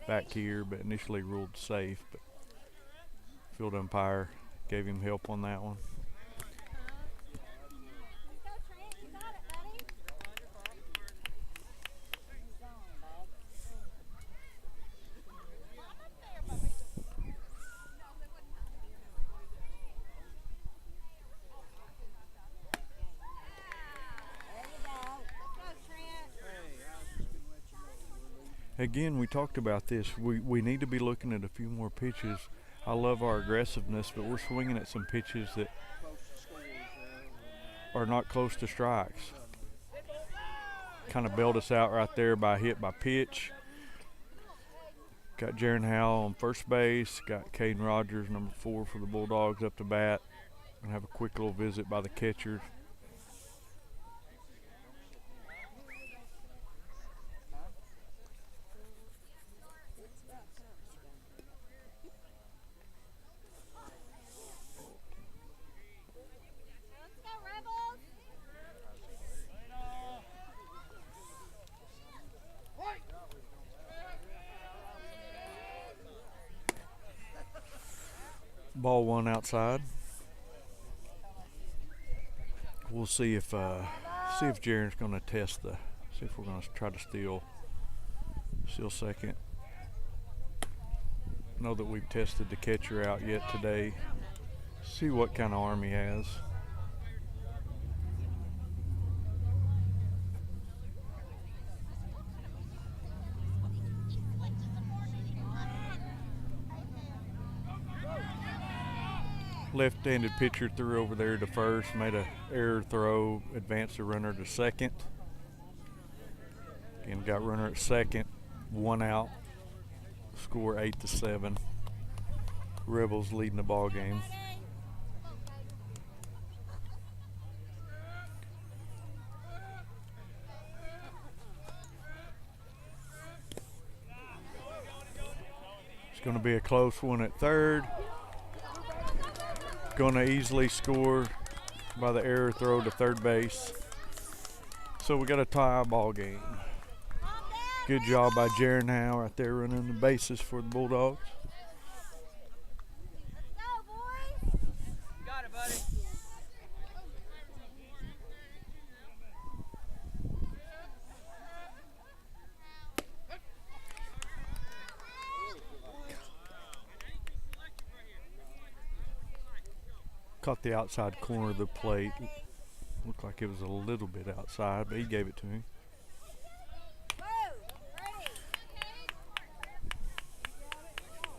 back here, but initially ruled safe. But field umpire gave him help on that one. Again, we talked about this. We need to be looking at a few more pitches. I love our aggressiveness, but we're swinging at some pitches that are not close to strikes. Kind of bailed us out right there by hit by pitch. Got Jaron Howell on first base. Got Caden Rogers, number 4 for the Bulldogs, up to bat. And have a quick little visit by the catcher. Ball 1 outside. We'll see if Jaron's going to see if we're going to try to steal second. Know that we've tested the catcher out yet today. See what kind of arm he has. Left-handed pitcher threw over there to first, made an error throw, advanced the runner to second. Again, got runner at second, 1 out. Score 8-7. Rebels leading the ball game. It's going to be a close one at third. Going to easily score by the error throw to third base. So we got a tie ball game. Good job by Jaron Howe right there running the bases for the Bulldogs. Got it, buddy. Caught the outside corner of the plate. Looked like it was a little bit outside, but he gave it to him.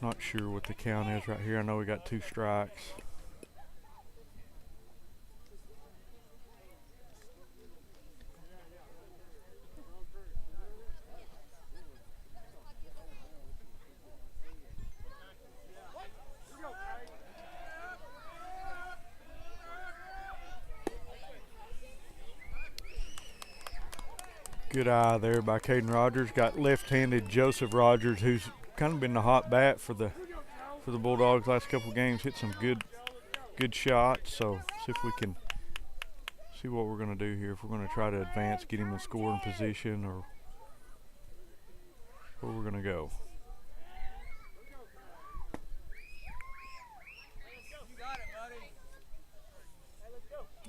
Not sure what the count is right here. I know we got 2 strikes. Good eye there by Caden Rogers. Got left-handed Joseph Rogers, who's kind of been the hot bat for the Bulldogs last couple games. Hit some good shots. So see if we can see what we're going to do here. If we're going to try to advance, get him in scoring position, or where we're gonna go.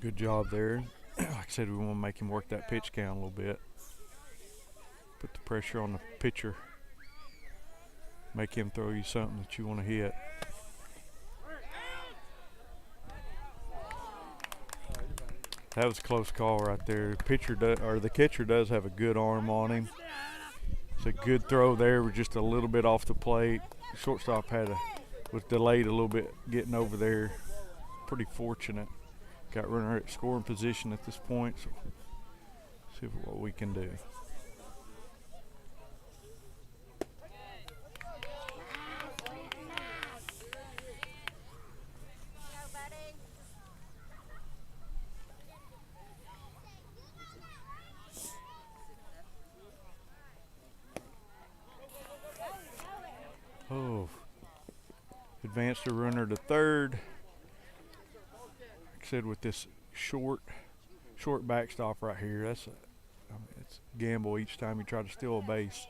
Good job there. Like I said, we want to make him work that pitch count a little bit. Put the pressure on the pitcher. Make him throw you something that you want to hit. That was a close call right there. The catcher does have a good arm on him. It's a good throw there. We're just a little bit off the plate. Shortstop was delayed a little bit getting over there. Pretty fortunate. Got runner at scoring position at this point, so see what we can do. Oh, advanced a runner to third. Like I said, with this short backstop right here, it's a gamble each time you try to steal a base.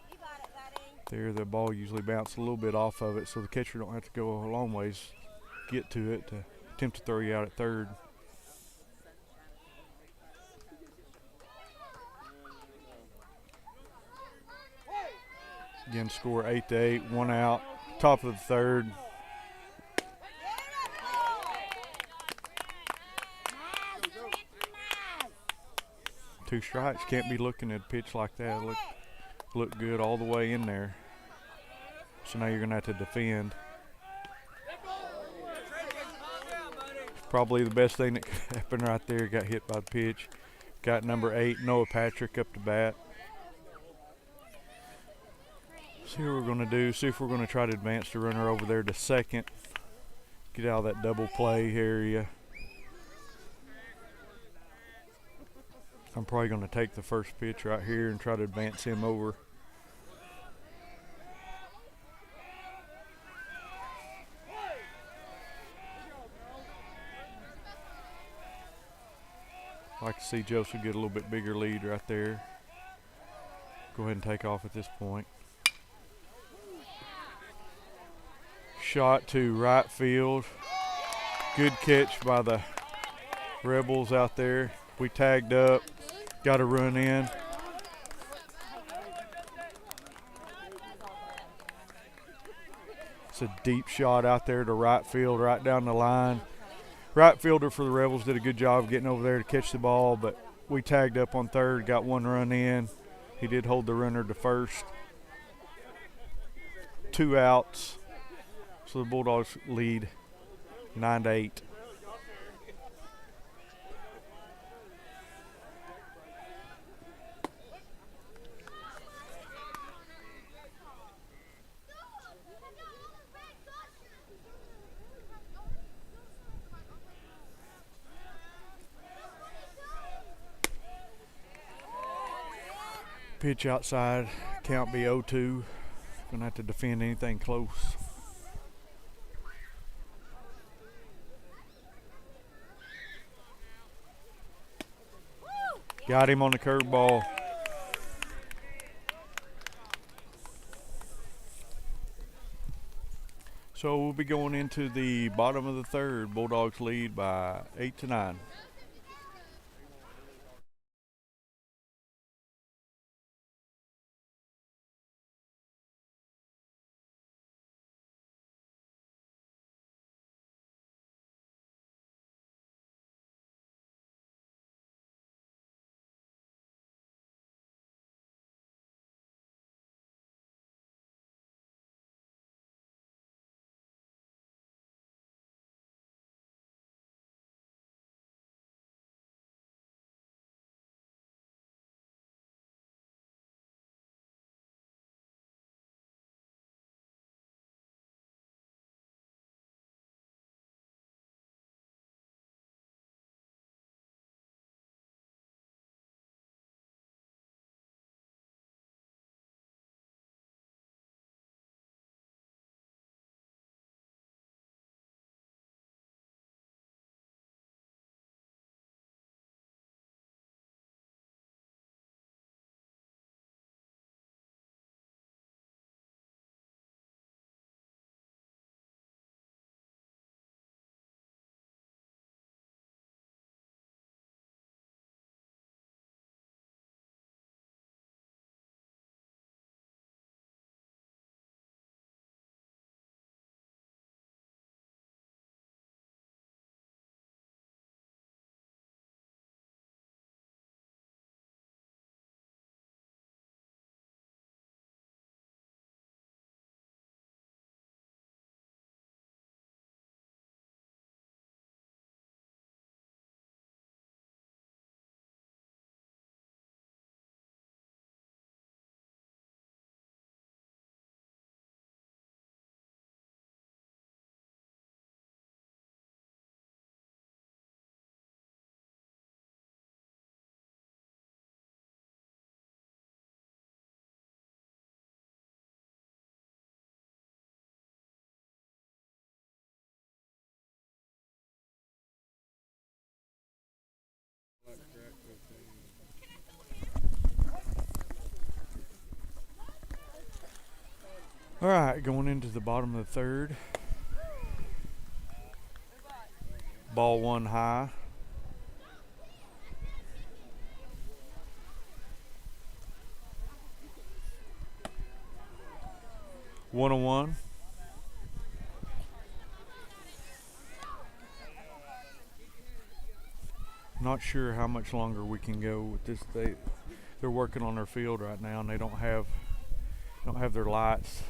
There, the ball usually bounces a little bit off of it, so the catcher don't have to go a long ways get to it to attempt to throw you out at third. Again, score 8-8, 1 out, top of the third. Two strikes. Can't be looking at a pitch like that. Look good all the way in there. So now you're gonna have to defend. Probably the best thing that could happen right there. Got hit by the pitch. Got number 8, Noah Patrick, up to bat. See what we're gonna do. See if we're gonna try to advance the runner over there to second. Get out of that double play area. I'm probably going to take the first pitch right here and try to advance him over. I'd like to see Joseph get a little bit bigger lead right there. Go ahead and take off at this point. Shot to right field. Good catch by the Rebels out there. We tagged up. Got a run in. It's a deep shot out there to right field, right down the line. Right fielder for the Rebels did a good job getting over there to catch the ball, but we tagged up on third, got one run in. He did hold the runner to first. 2 outs. So the Bulldogs lead 9-8. Pitch outside, count be 0-2. Gonna have to defend anything close. Got him on the curveball. So we'll be going into the bottom of the third. Bulldogs lead by 8-9. All right, going into the bottom of the third. Ball one high. One on one. Not sure how much longer we can go with this. They're working on their field right now, and they don't have their lights.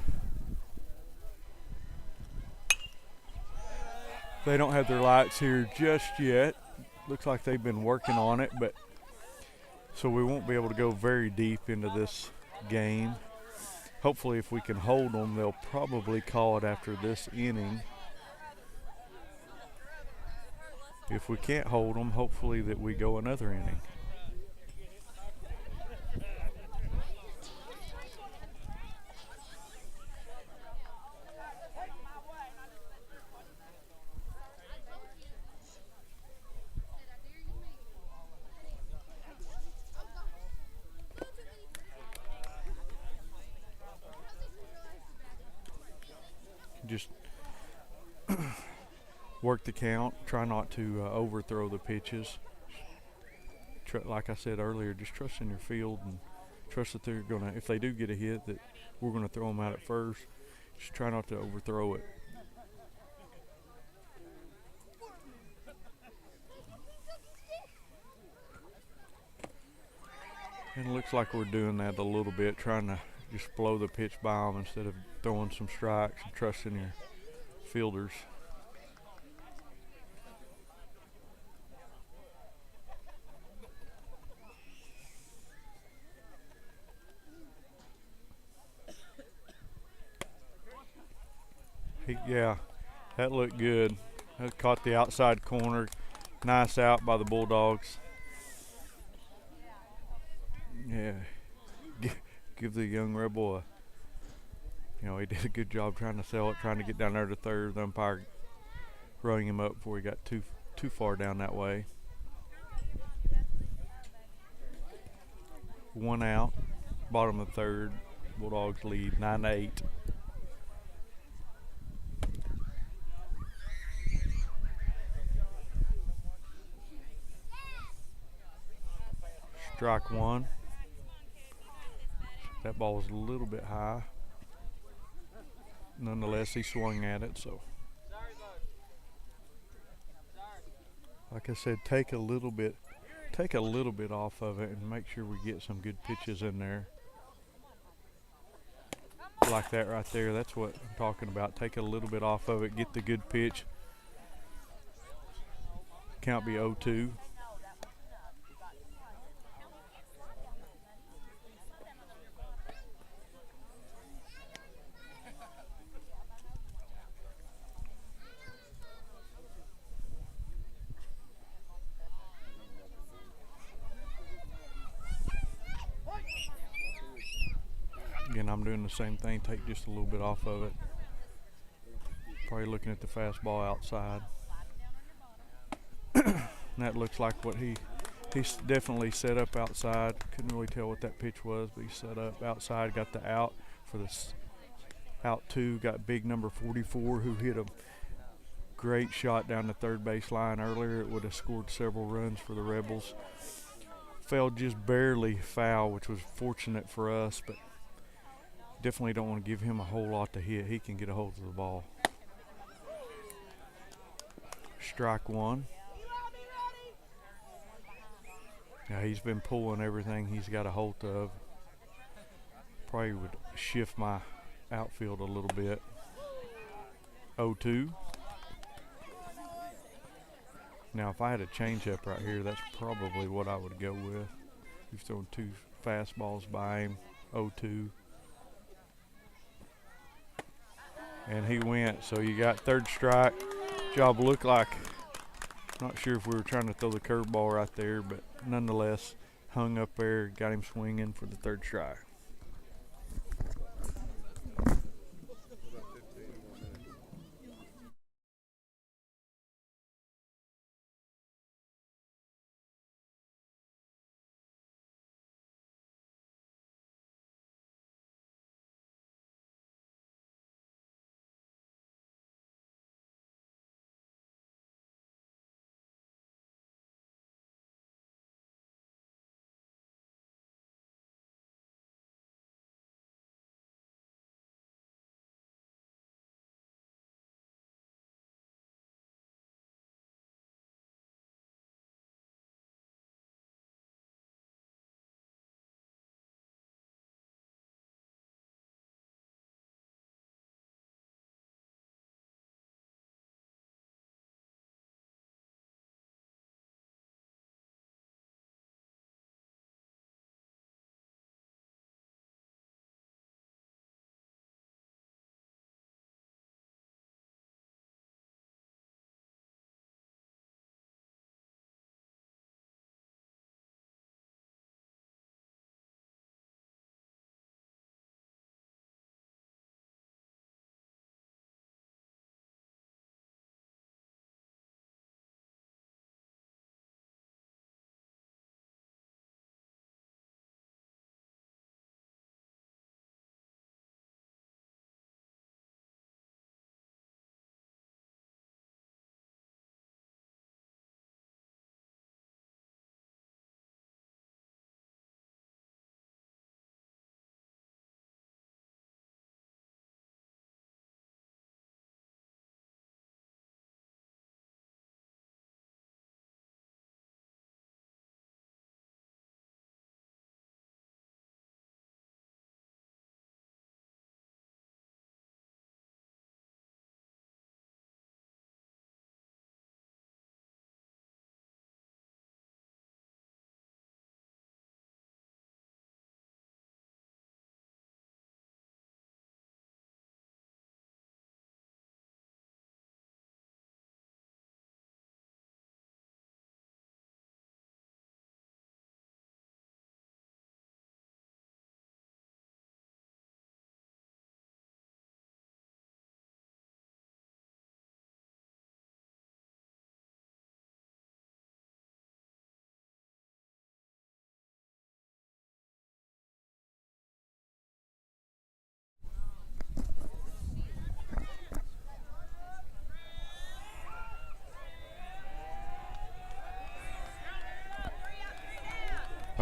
They don't have their lights here just yet. Looks like they've been working on it, but so we won't be able to go very deep into this game. Hopefully, if we can hold them, they'll probably call it after this inning. If we can't hold them, hopefully that we go another inning. Just work the count. Try not to overthrow the pitches. Like I said earlier, just trust in your field and trust that they're gonna. If they do get a hit, that we're gonna throw them out at first. Just try not to overthrow it. And it looks like we're doing that a little bit, trying to just blow the pitch by them instead of throwing some strikes and trusting your fielders. Yeah, that looked good. That caught the outside corner. Nice out by the Bulldogs. Yeah, give the young rebel he did a good job trying to sell it, trying to get down there to third. The umpire running him up before he got too far down that way. One out, bottom of third. Bulldogs lead 9-8. Strike one. That ball was a little bit high. Nonetheless, he swung at it, so. Like I said, take a little bit off of it and make sure we get some good pitches in there. Like that right there, that's what I'm talking about. Take a little bit off of it, get the good pitch. Count be 0-2. Again, I'm doing the same thing. Take just a little bit off of it. Probably looking at the fastball outside. And that looks like what he's definitely set up outside. Couldn't really tell what that pitch was, but he set up outside. Got the out for this out two. Got big number 44 who hit a great shot down the third base line earlier. It would have scored several runs for the Rebels. Fell just barely foul, which was fortunate for us, but definitely don't want to give him a whole lot to hit. He can get a hold of the ball. Strike one. Yeah, he's been pulling everything he's got a hold of. Probably would shift my outfield a little bit. 0-2. Now, if I had a changeup right here, that's probably what I would go with. He's throwing two fastballs by him. 0-2. And he went, so you got third strike. Job looked like, not sure if we were trying to throw the curveball right there, but nonetheless, hung up there, got him swinging for the third strike.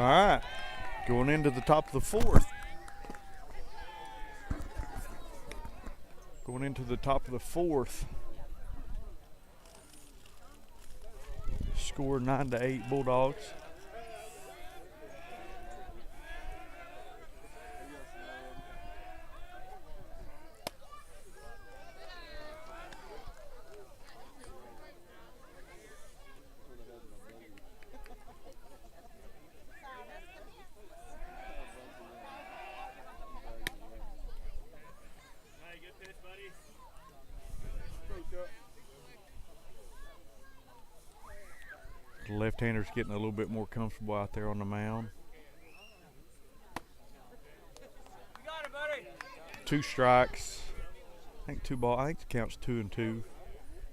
All right, going into the top of the fourth. Going into the top of the fourth. Score 9-8 Bulldogs. The left-hander's getting a little bit more comfortable out there on the mound. You got it, buddy. 2 strikes. I think the count's 2-2.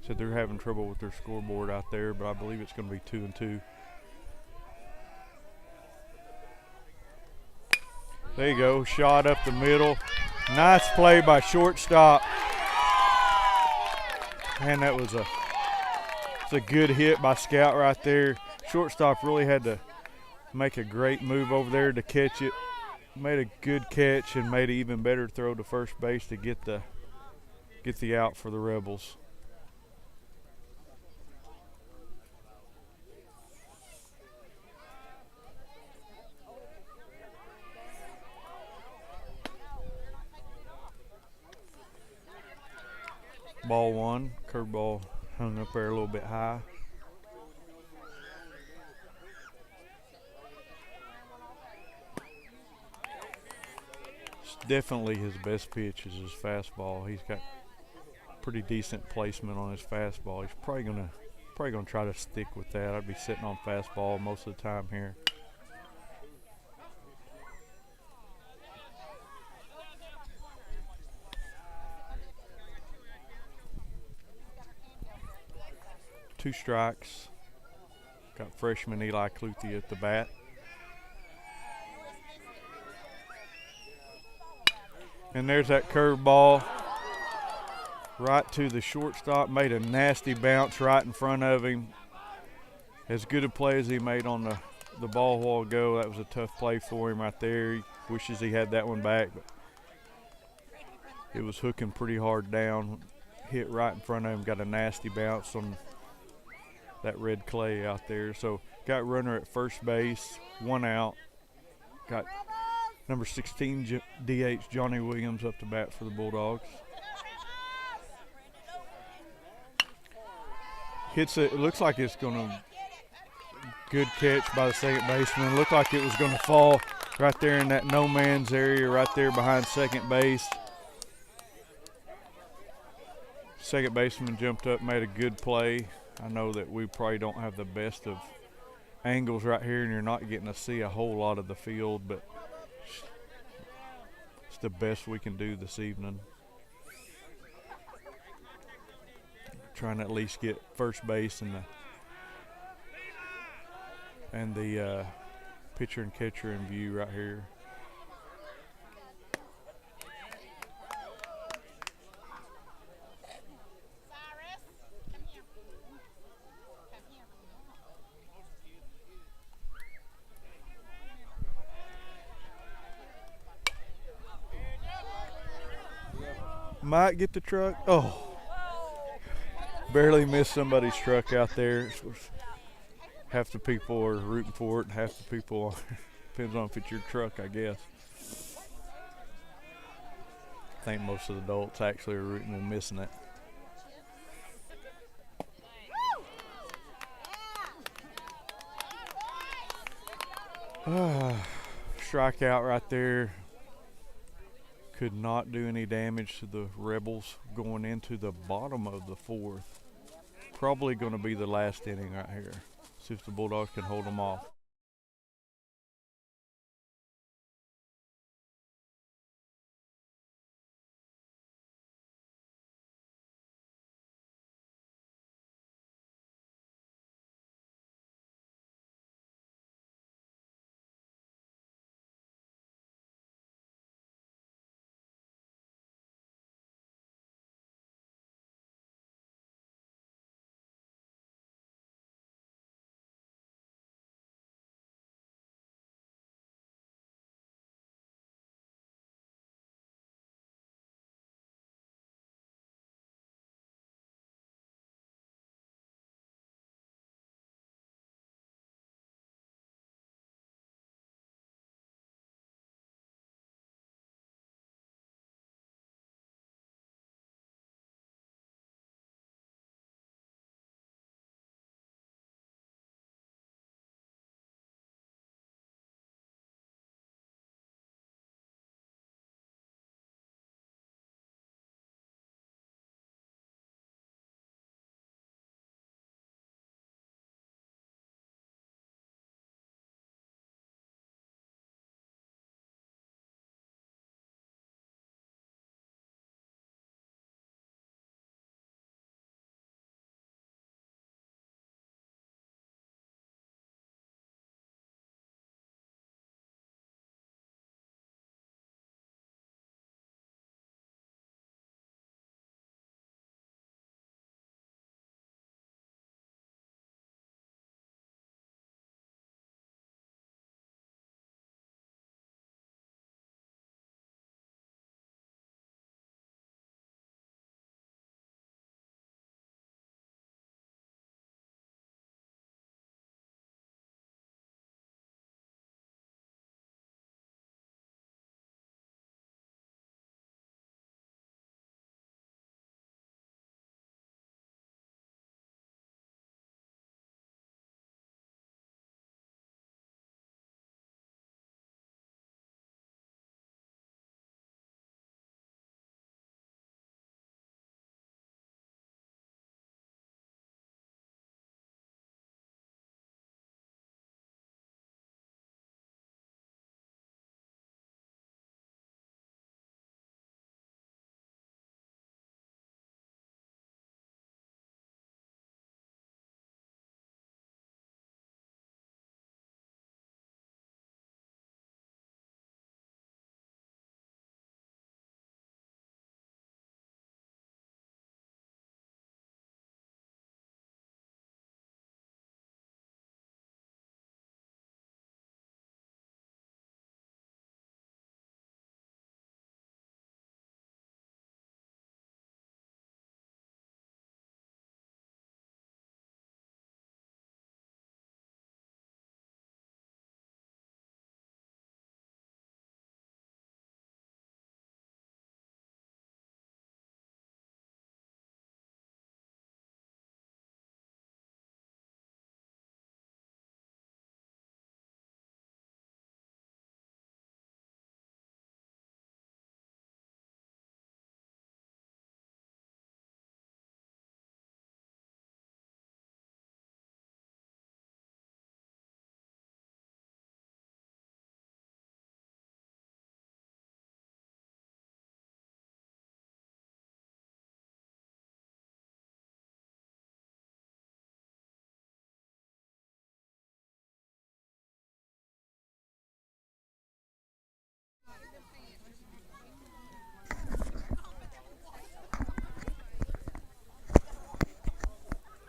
Said they're having trouble with their scoreboard out there, but I believe it's going to be 2-2. There you go, shot up the middle. Nice play by shortstop. Man, that was it's a good hit by Scout right there. Shortstop really had to make a great move over there to catch it. Made a good catch and made an even better throw to first base to get the out for the Rebels. Ball 1, curveball hung up there a little bit high. It's definitely his best pitch is his fastball. He's got pretty decent placement on his fastball. He's probably gonna try to stick with that. I'd be sitting on fastball most of the time here. Two strikes. Got freshman Eli Cluthy at the bat. And there's that curveball right to the shortstop. Made a nasty bounce right in front of him. As good a play as he made on the ball a while ago. That was a tough play for him right there. He wishes he had that one back, but it was hooking pretty hard down. Hit right in front of him. Got a nasty bounce on that red clay out there. So got runner at first base, 1 out. Got number 16 DH Johnny Williams up to bat for the Bulldogs. Hits it. It looks like it's gonna good catch by the second baseman. Looked like it was gonna fall right there in that no man's area right there behind second base. Second baseman jumped up, made a good play. I know that we probably don't have the best of angles right here, and you're not getting to see a whole lot of the field, but it's the best we can do this evening. Trying to at least get first base and the pitcher and catcher in view right here. Might get the truck. Oh, barely missed somebody's truck out there. Half the people are rooting for it, and half the people depends on if it's your truck, I guess. I think most of the adults actually are rooting and missing it. Strikeout right there. Could not do any damage to the Rebels going into the bottom of the fourth. Probably going to be the last inning right here. See if the Bulldogs can hold them off.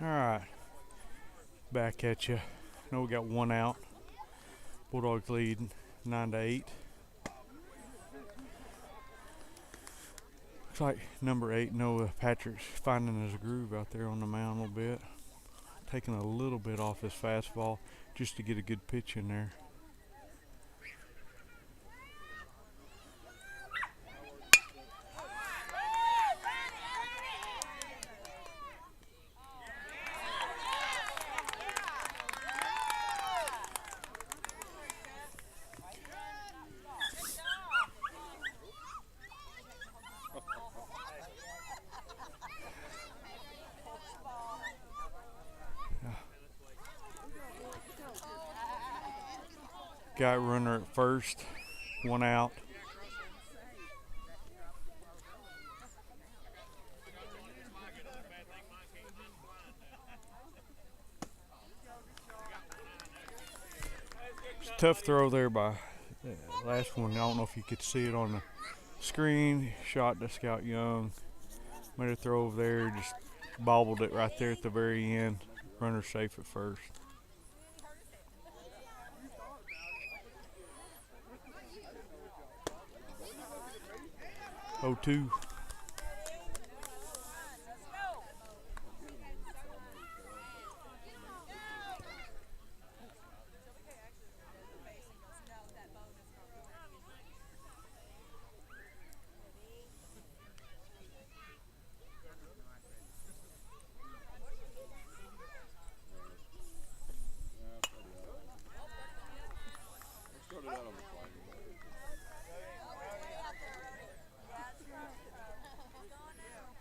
All right, back at you. Know we got one out. Bulldogs lead 9-8. Looks like number 8, Noah Patrick's finding his groove out there on the mound a little bit. Taking a little bit off his fastball just to get a good pitch in there. Got runner at first, one out. It's a tough throw there by last one. I don't know if you could see it on the screen. Shot to Scout Young. Made a throw over there, just bobbled it right there at the very end. Runner safe at first. 0-2.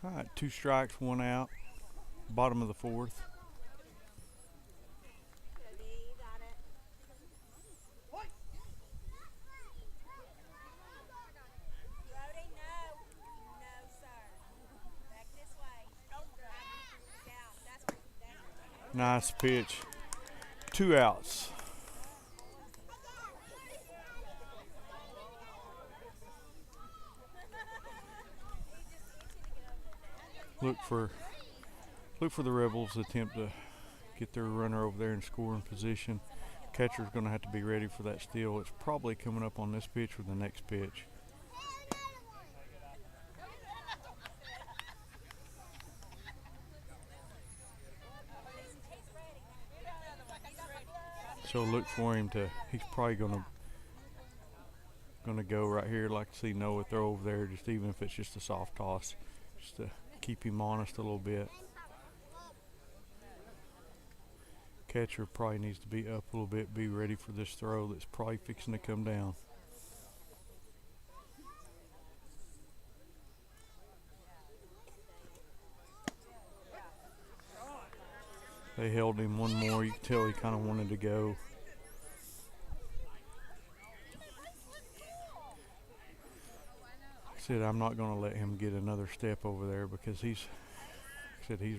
All right, 2 strikes, 1 out. Bottom of the 4th. Nice pitch. 2 outs. Look for the Rebels to attempt to get their runner over there in scoring position. Catcher's going to have to be ready for that steal. It's probably coming up on this pitch or the next pitch. So look for him to. He's probably going to go right here. Like to see Noah throw over there, just even if it's just a soft toss, just to keep him honest a little bit. Catcher probably needs to be up a little bit, be ready for this throw that's probably fixing to come down. They held him one more. You can tell he kind of wanted to go. I said I'm not going to let him get another step over there because he's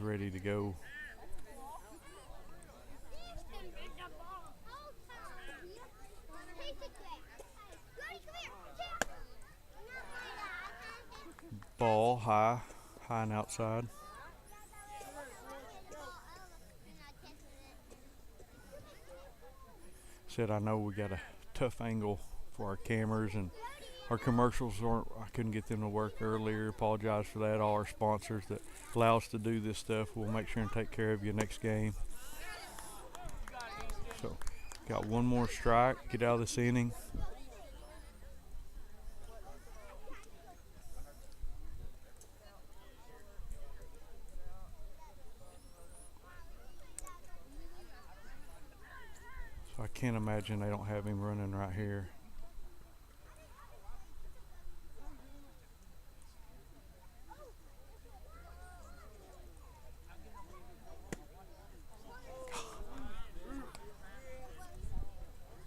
ready to go. Ball high and outside. Said I know we got a tough angle for our cameras and our commercials I couldn't get them to work earlier. Apologize for that. All our sponsors that allow us to do this stuff, we'll make sure and take care of you next game. So got one more strike, get out of this inning. So I can't imagine they don't have him running right here.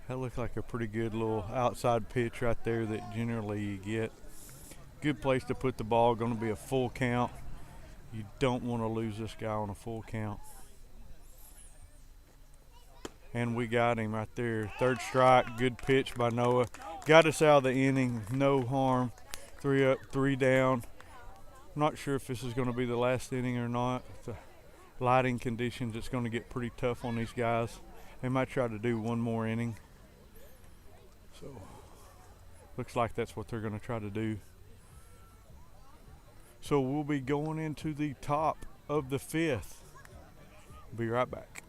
That looked like a pretty good little outside pitch right there that generally you get. Good place to put the ball, going to be a full count. You don't want to lose this guy on a full count. And we got him right there. 3rd strike, good pitch by Noah. got us out of the inning, no harm. 3 up, 3 down. Not sure if this is going to be the last inning or not. The lighting conditions, it's going to get pretty tough on these guys. They might try to do one more inning. So, looks like that's what they're going to try to do. So we'll be going into the top of the 5th. Be right back.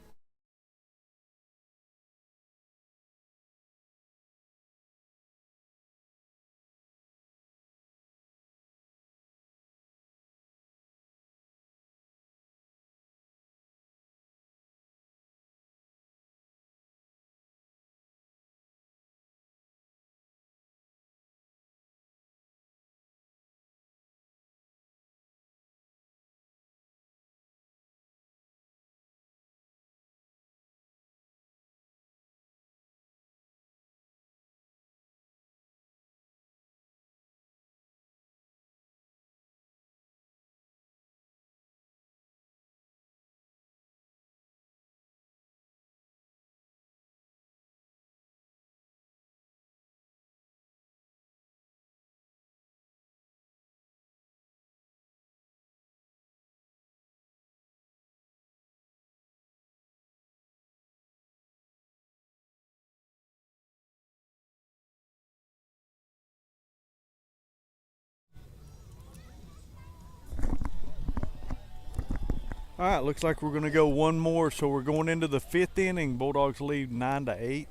All right, looks like we're going to go one more. So we're going into the 5th inning. Bulldogs lead 9-8.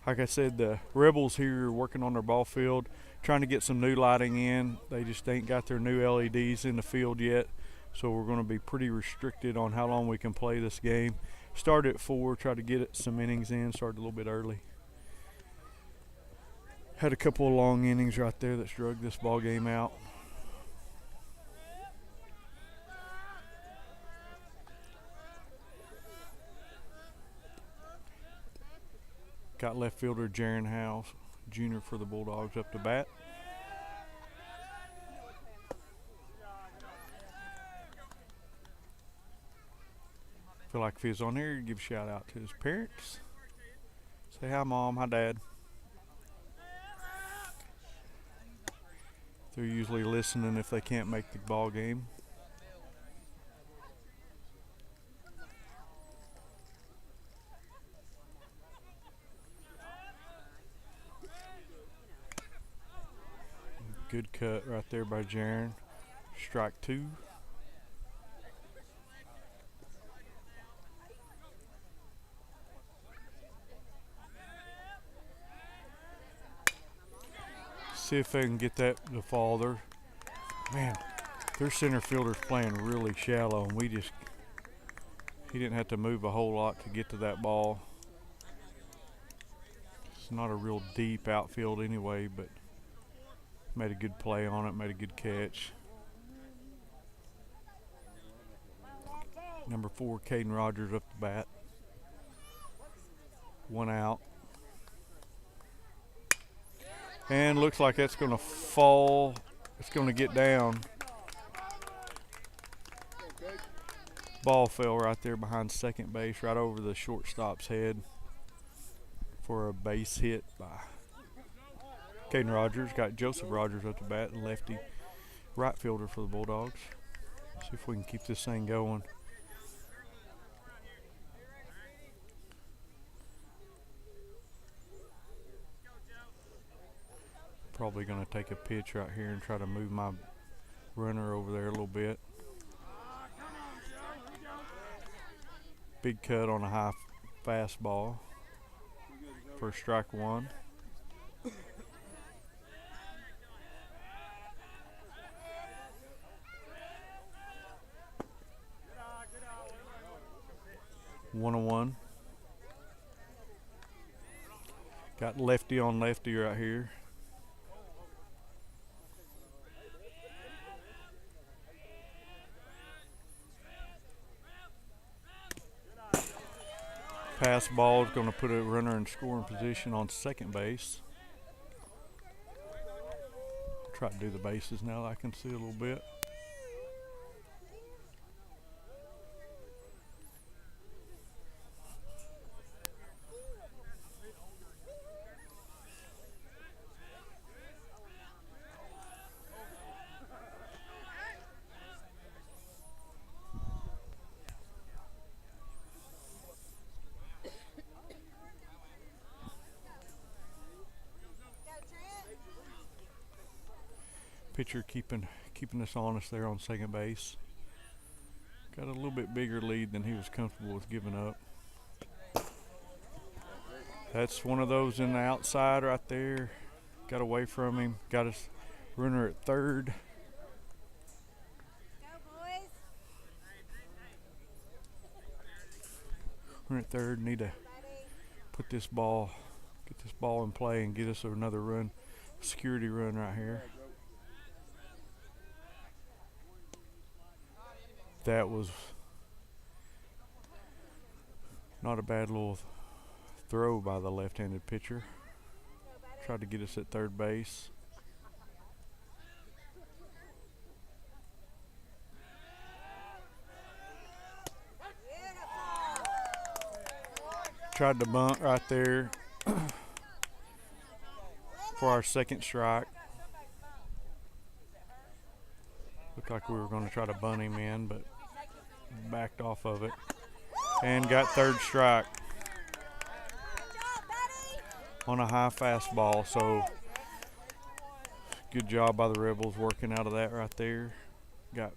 Like I said, the Rebels here are working on their ball field, trying to get some new lighting in. They just ain't got their new LEDs in the field yet. So we're going to be pretty restricted on how long we can play this game. Start at 4, try to get some innings in, start a little bit early. Had a couple of long innings right there that's drug this ball game out. Got left fielder Jaron House Jr. for the Bulldogs up to bat. Feel like if he was on here, he'd give a shout out to his parents. Say hi, Mom, hi, Dad. They're usually listening if they can't make the ball game. Good cut right there by Jaron. Strike 2. See if they can get that to fall there. Man, their center fielder's playing really shallow, and he didn't have to move a whole lot to get to that ball. It's not a real deep outfield anyway, but made a good play on it, made a good catch. Number 4, Caden Rogers up the bat. 1 out. And looks like that's going to fall. It's going to get down. Ball fell right there behind second base, right over the shortstop's head for a base hit by Caden Rogers. Got Joseph Rogers up the bat, lefty right fielder for the Bulldogs. See if we can keep this thing going. Probably going to take a pitch right here and try to move my runner over there a little bit. Big cut on a high fastball for strike 1. One on one. Got lefty on lefty right here. Pass ball is going to put a runner in scoring position on second base. Try to do the bases now that I can see a little bit. pitcher keeping us honest there on second base. Got a little bit bigger lead than he was comfortable with giving up. That's one of those in the outside right there. Got away from him. Got his runner at third. Runner at third. Need to put this ball, get this ball in play and get us another run, security run right here. That was not a bad little throw by the left-handed pitcher. Tried to get us at third base. Tried to bunt right there for our second strike. Looked like we were going to try to bunt him in, but backed off of it and got third strike on a high fastball. So good job by the Rebels working out of that right there. Got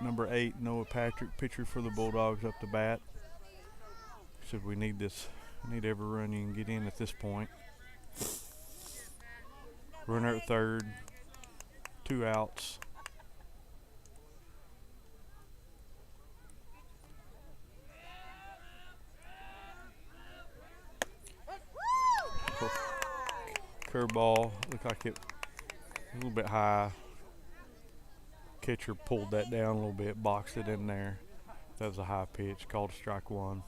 number 8 Noah Patrick, pitcher for the Bulldogs, up to bat. Said we need this, need every run you can get in at this point. Runner at third, 2 outs. Curveball, looked like it a little bit high. Catcher pulled that down a little bit, boxed it in there. That was a high pitch, called strike 1.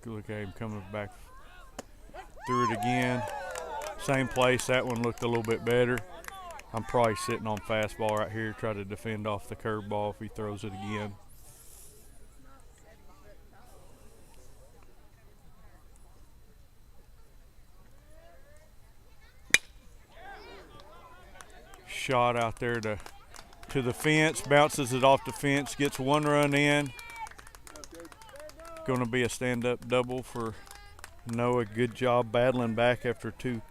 Good look at him coming back through it again. Same place, that one looked a little bit better. I'm probably sitting on fastball right here, try to defend off the curveball if he throws it again. Shot out there to the fence, bounces it off the fence, gets 1 run in. Going to be a stand-up double for Noah. Good job battling back after 2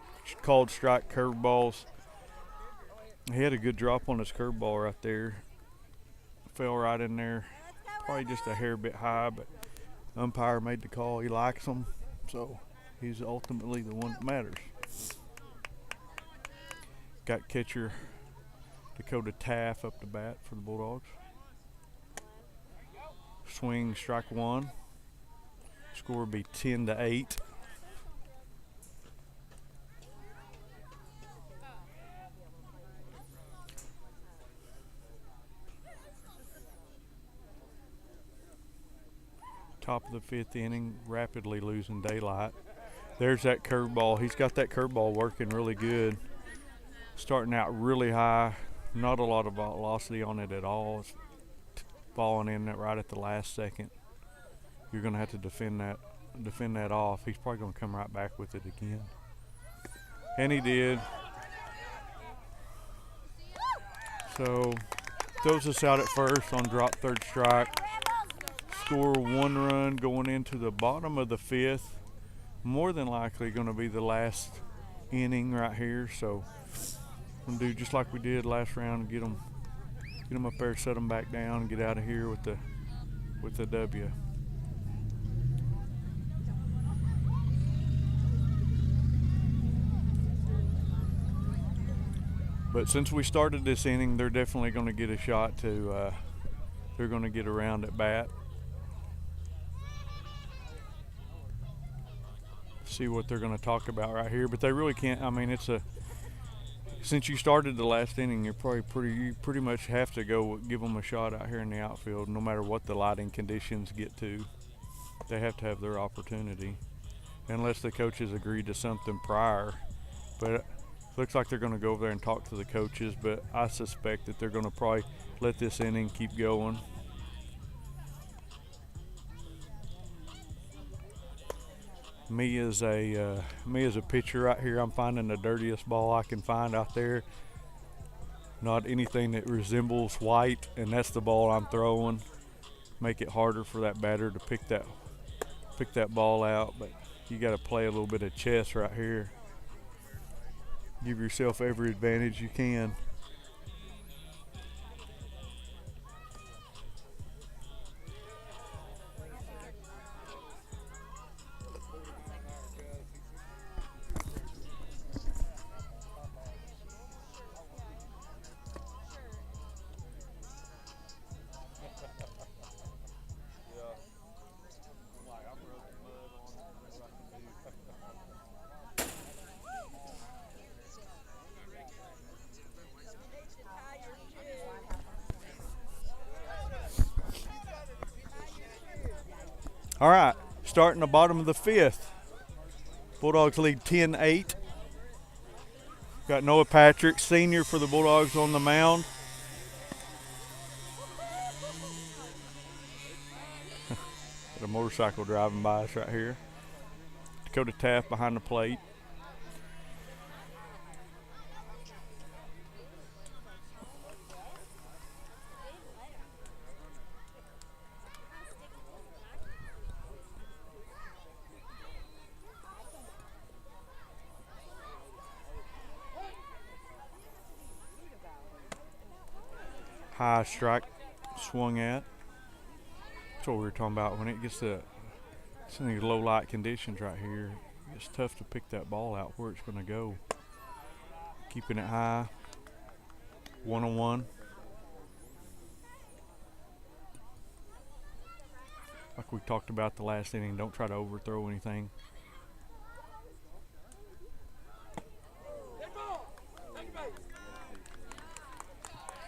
called strike curveballs. He had a good drop on his curveball right there. Fell right in there. Probably just a hair bit high, but umpire made the call. He likes him, so he's ultimately the one that matters. Got catcher Dakota Taff up to bat for the Bulldogs. Swing, strike 1. Score would be 10-8. Top of the 5th inning, rapidly losing daylight. There's that curveball. He's got that curveball working really good. Starting out really high. Not a lot of velocity on it at all. It's falling in right at the last second. You're going to have to defend that off. He's probably going to come right back with it again. And he did. So throws us out at first on drop third strike. Score 1 run going into the bottom of the 5th. More than likely going to be the last inning right here. So we'll do just like we did last round and get them up there, set them back down, and get out of here with the W. But since we started this inning, they're definitely going to get a shot to, they're going to get around at bat. See what they're going to talk about right here, but they really can't. I mean, since you started the last inning, you pretty much have to go give them a shot out here in the outfield, no matter what the lighting conditions get to. They have to have their opportunity, unless the coaches agreed to something prior. But looks like they're going to go over there and talk to the coaches, but I suspect that they're going to probably let this inning keep going. Me as a pitcher right here, I'm finding the dirtiest ball I can find out there. Not anything that resembles white, and that's the ball I'm throwing. Make it harder for that batter to pick that ball out, but you got to play a little bit of chess right here. Give yourself every advantage you can. All right, starting the bottom of the fifth. Bulldogs lead 10-8. Got Noah Patrick, senior for the Bulldogs, on the mound. Got a motorcycle driving by us right here. Dakota Taft behind the plate. High strike swung at. That's what we were talking about. When it gets to some of these low light conditions right here, it's tough to pick that ball out where it's going to go. Keeping it high. 1-1. Like we talked about the last inning, don't try to overthrow anything.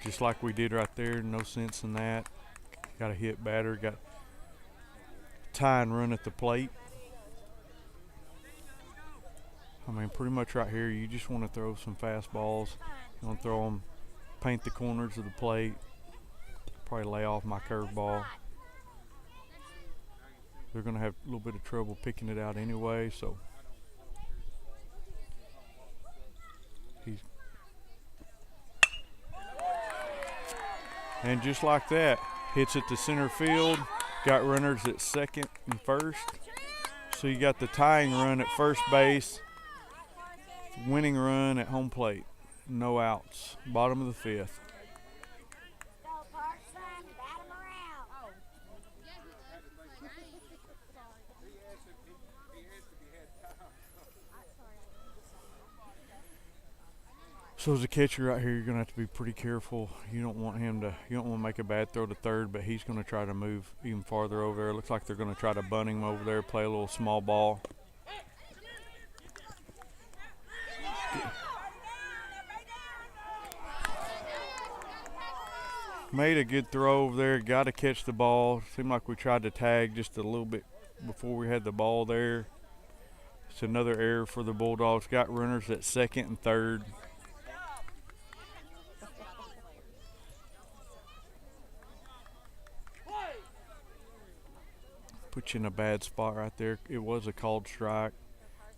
Just like we did right there, no sense in that. Got a hit batter, got tie and run at the plate. I mean, pretty much right here, you just want to throw some fastballs. You want to throw them, paint the corners of the plate, probably lay off my curveball. They're going to have a little bit of trouble picking it out anyway, so and just like that, hits it to center field. Got runners at second and first. So you got the tying run at first base, winning run at home plate. No outs. Bottom of the fifth. So as a catcher right here, you're going to have to be pretty careful. You don't want to make a bad throw to third, but he's going to try to move even farther over there. Looks like they're going to try to bunt him over there, play a little small ball. Made a good throw over there, got to catch the ball. Seemed like we tried to tag just a little bit before we had the ball there. It's another error for the Bulldogs. Got runners at second and third. Put you in a bad spot right there. It was a called strike.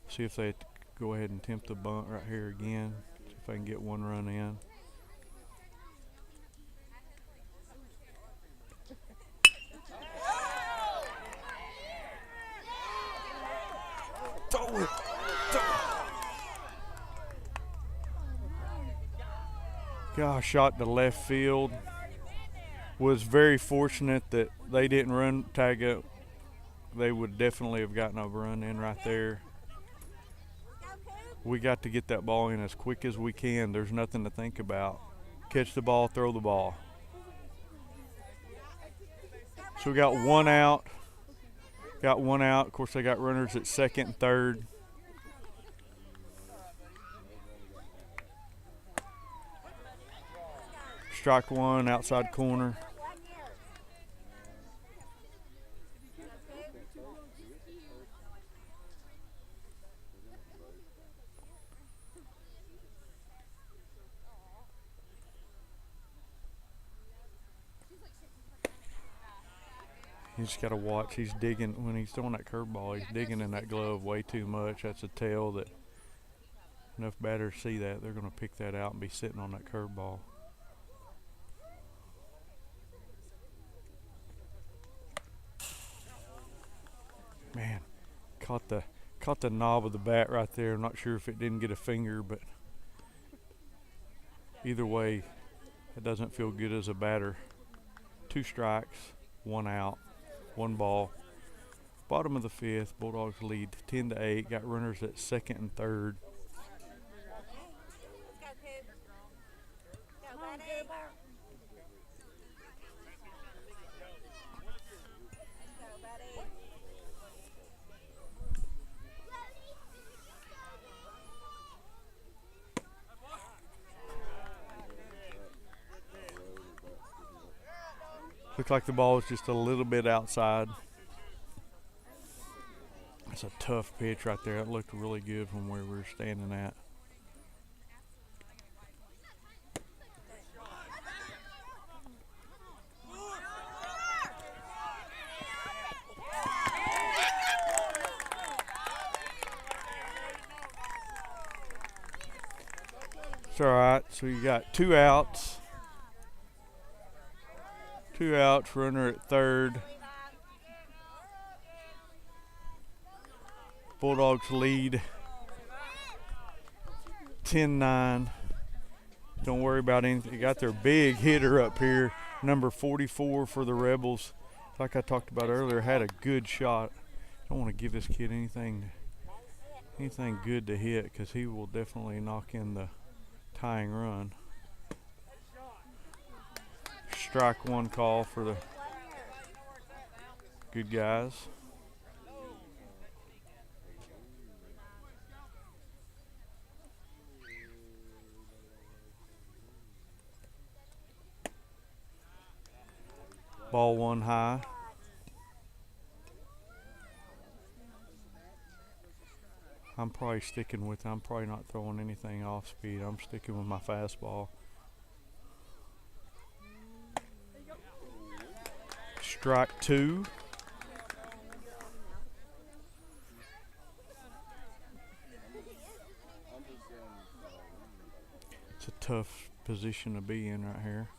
See if they go ahead and attempt the bunt right here again. See if I can get one run in. Throw it. Gosh, shot to left field. Was very fortunate that they didn't run tag up. They would definitely have gotten a run in right there. We got to get that ball in as quick as we can. There's nothing to think about. Catch the ball, throw the ball. So we got one out. Got one out. Of course, they got runners at second and third. Strike one, outside corner. You just got to watch. He's digging when he's throwing that curveball. He's digging in that glove way too much. That's a tell that enough batters see that they're going to pick that out and be sitting on that curveball. Man, caught the knob of the bat right there. I'm not sure if it didn't get a finger, but Either way, it doesn't feel good as a batter. 2 strikes, 1 out, 1 ball. Bottom of the 5th, Bulldogs lead 10-8. Got runners at 2nd and 3rd. Looks like the ball is just a little bit outside. That's a tough pitch right there. That looked really good from where we were standing at. It's all right. So you got 2 outs. 2 outs, runner at 3rd. Bulldogs lead 10-9. Don't worry about anything. They got their big hitter up here, number 44 for the Rebels. Like I talked about earlier, had a good shot. Don't want to give this kid anything good to hit because he will definitely knock in the tying run. Strike 1 call for the good guys. Ball 1 high. I'm probably I'm probably not throwing anything off speed. I'm sticking with my fastball. Strike 2. It's a tough position to be in right here.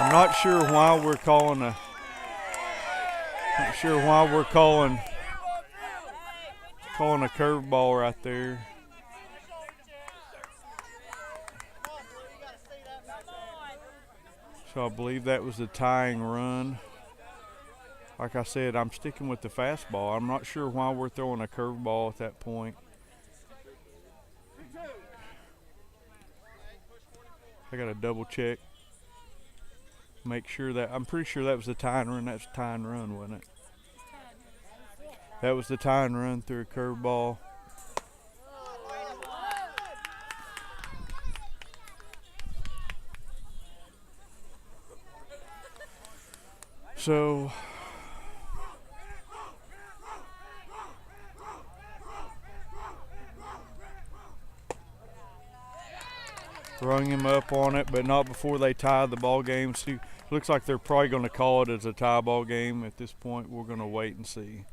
I'm not sure why we're calling a curveball right there. So I believe that was the tying run. Like I said, I'm sticking with the fastball. I'm not sure why we're throwing a curveball at that point. I got to double check. Make sure that, I'm pretty sure that was the tying run. That's the tying run, wasn't it? That was the tying run through a curveball. So rung him up on it, but not before they tied the ball game. See, looks like they're probably going to call it as a tie ball game at this point. We're going to wait and see.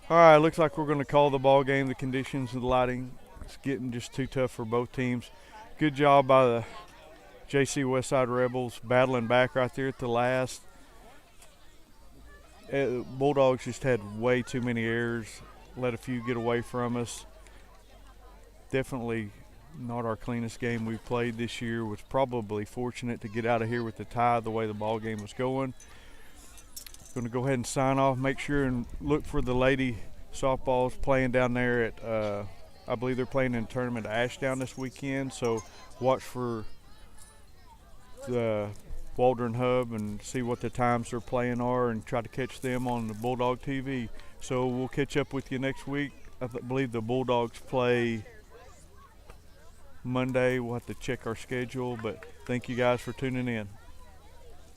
All right, looks like we're going to call the ball game. The conditions of the lighting, it's getting just too tough for both teams. Good job by the JC Westside Rebels battling back right there at the last. Bulldogs just had way too many errors, let a few get away from us. Definitely not our cleanest game we've played this year. Was probably fortunate to get out of here with the tie the way the ball game was going. Going to go ahead and sign off. Make sure and look for the lady softballs playing down there at, I believe they're playing in a tournament at Ashdown this weekend. So watch for the Waldron Hub and see what the times they're playing are and try to catch them on the Bulldog TV. So we'll catch up with you next week. I believe the Bulldogs play Monday. We'll have to check our schedule, but thank you guys for tuning in.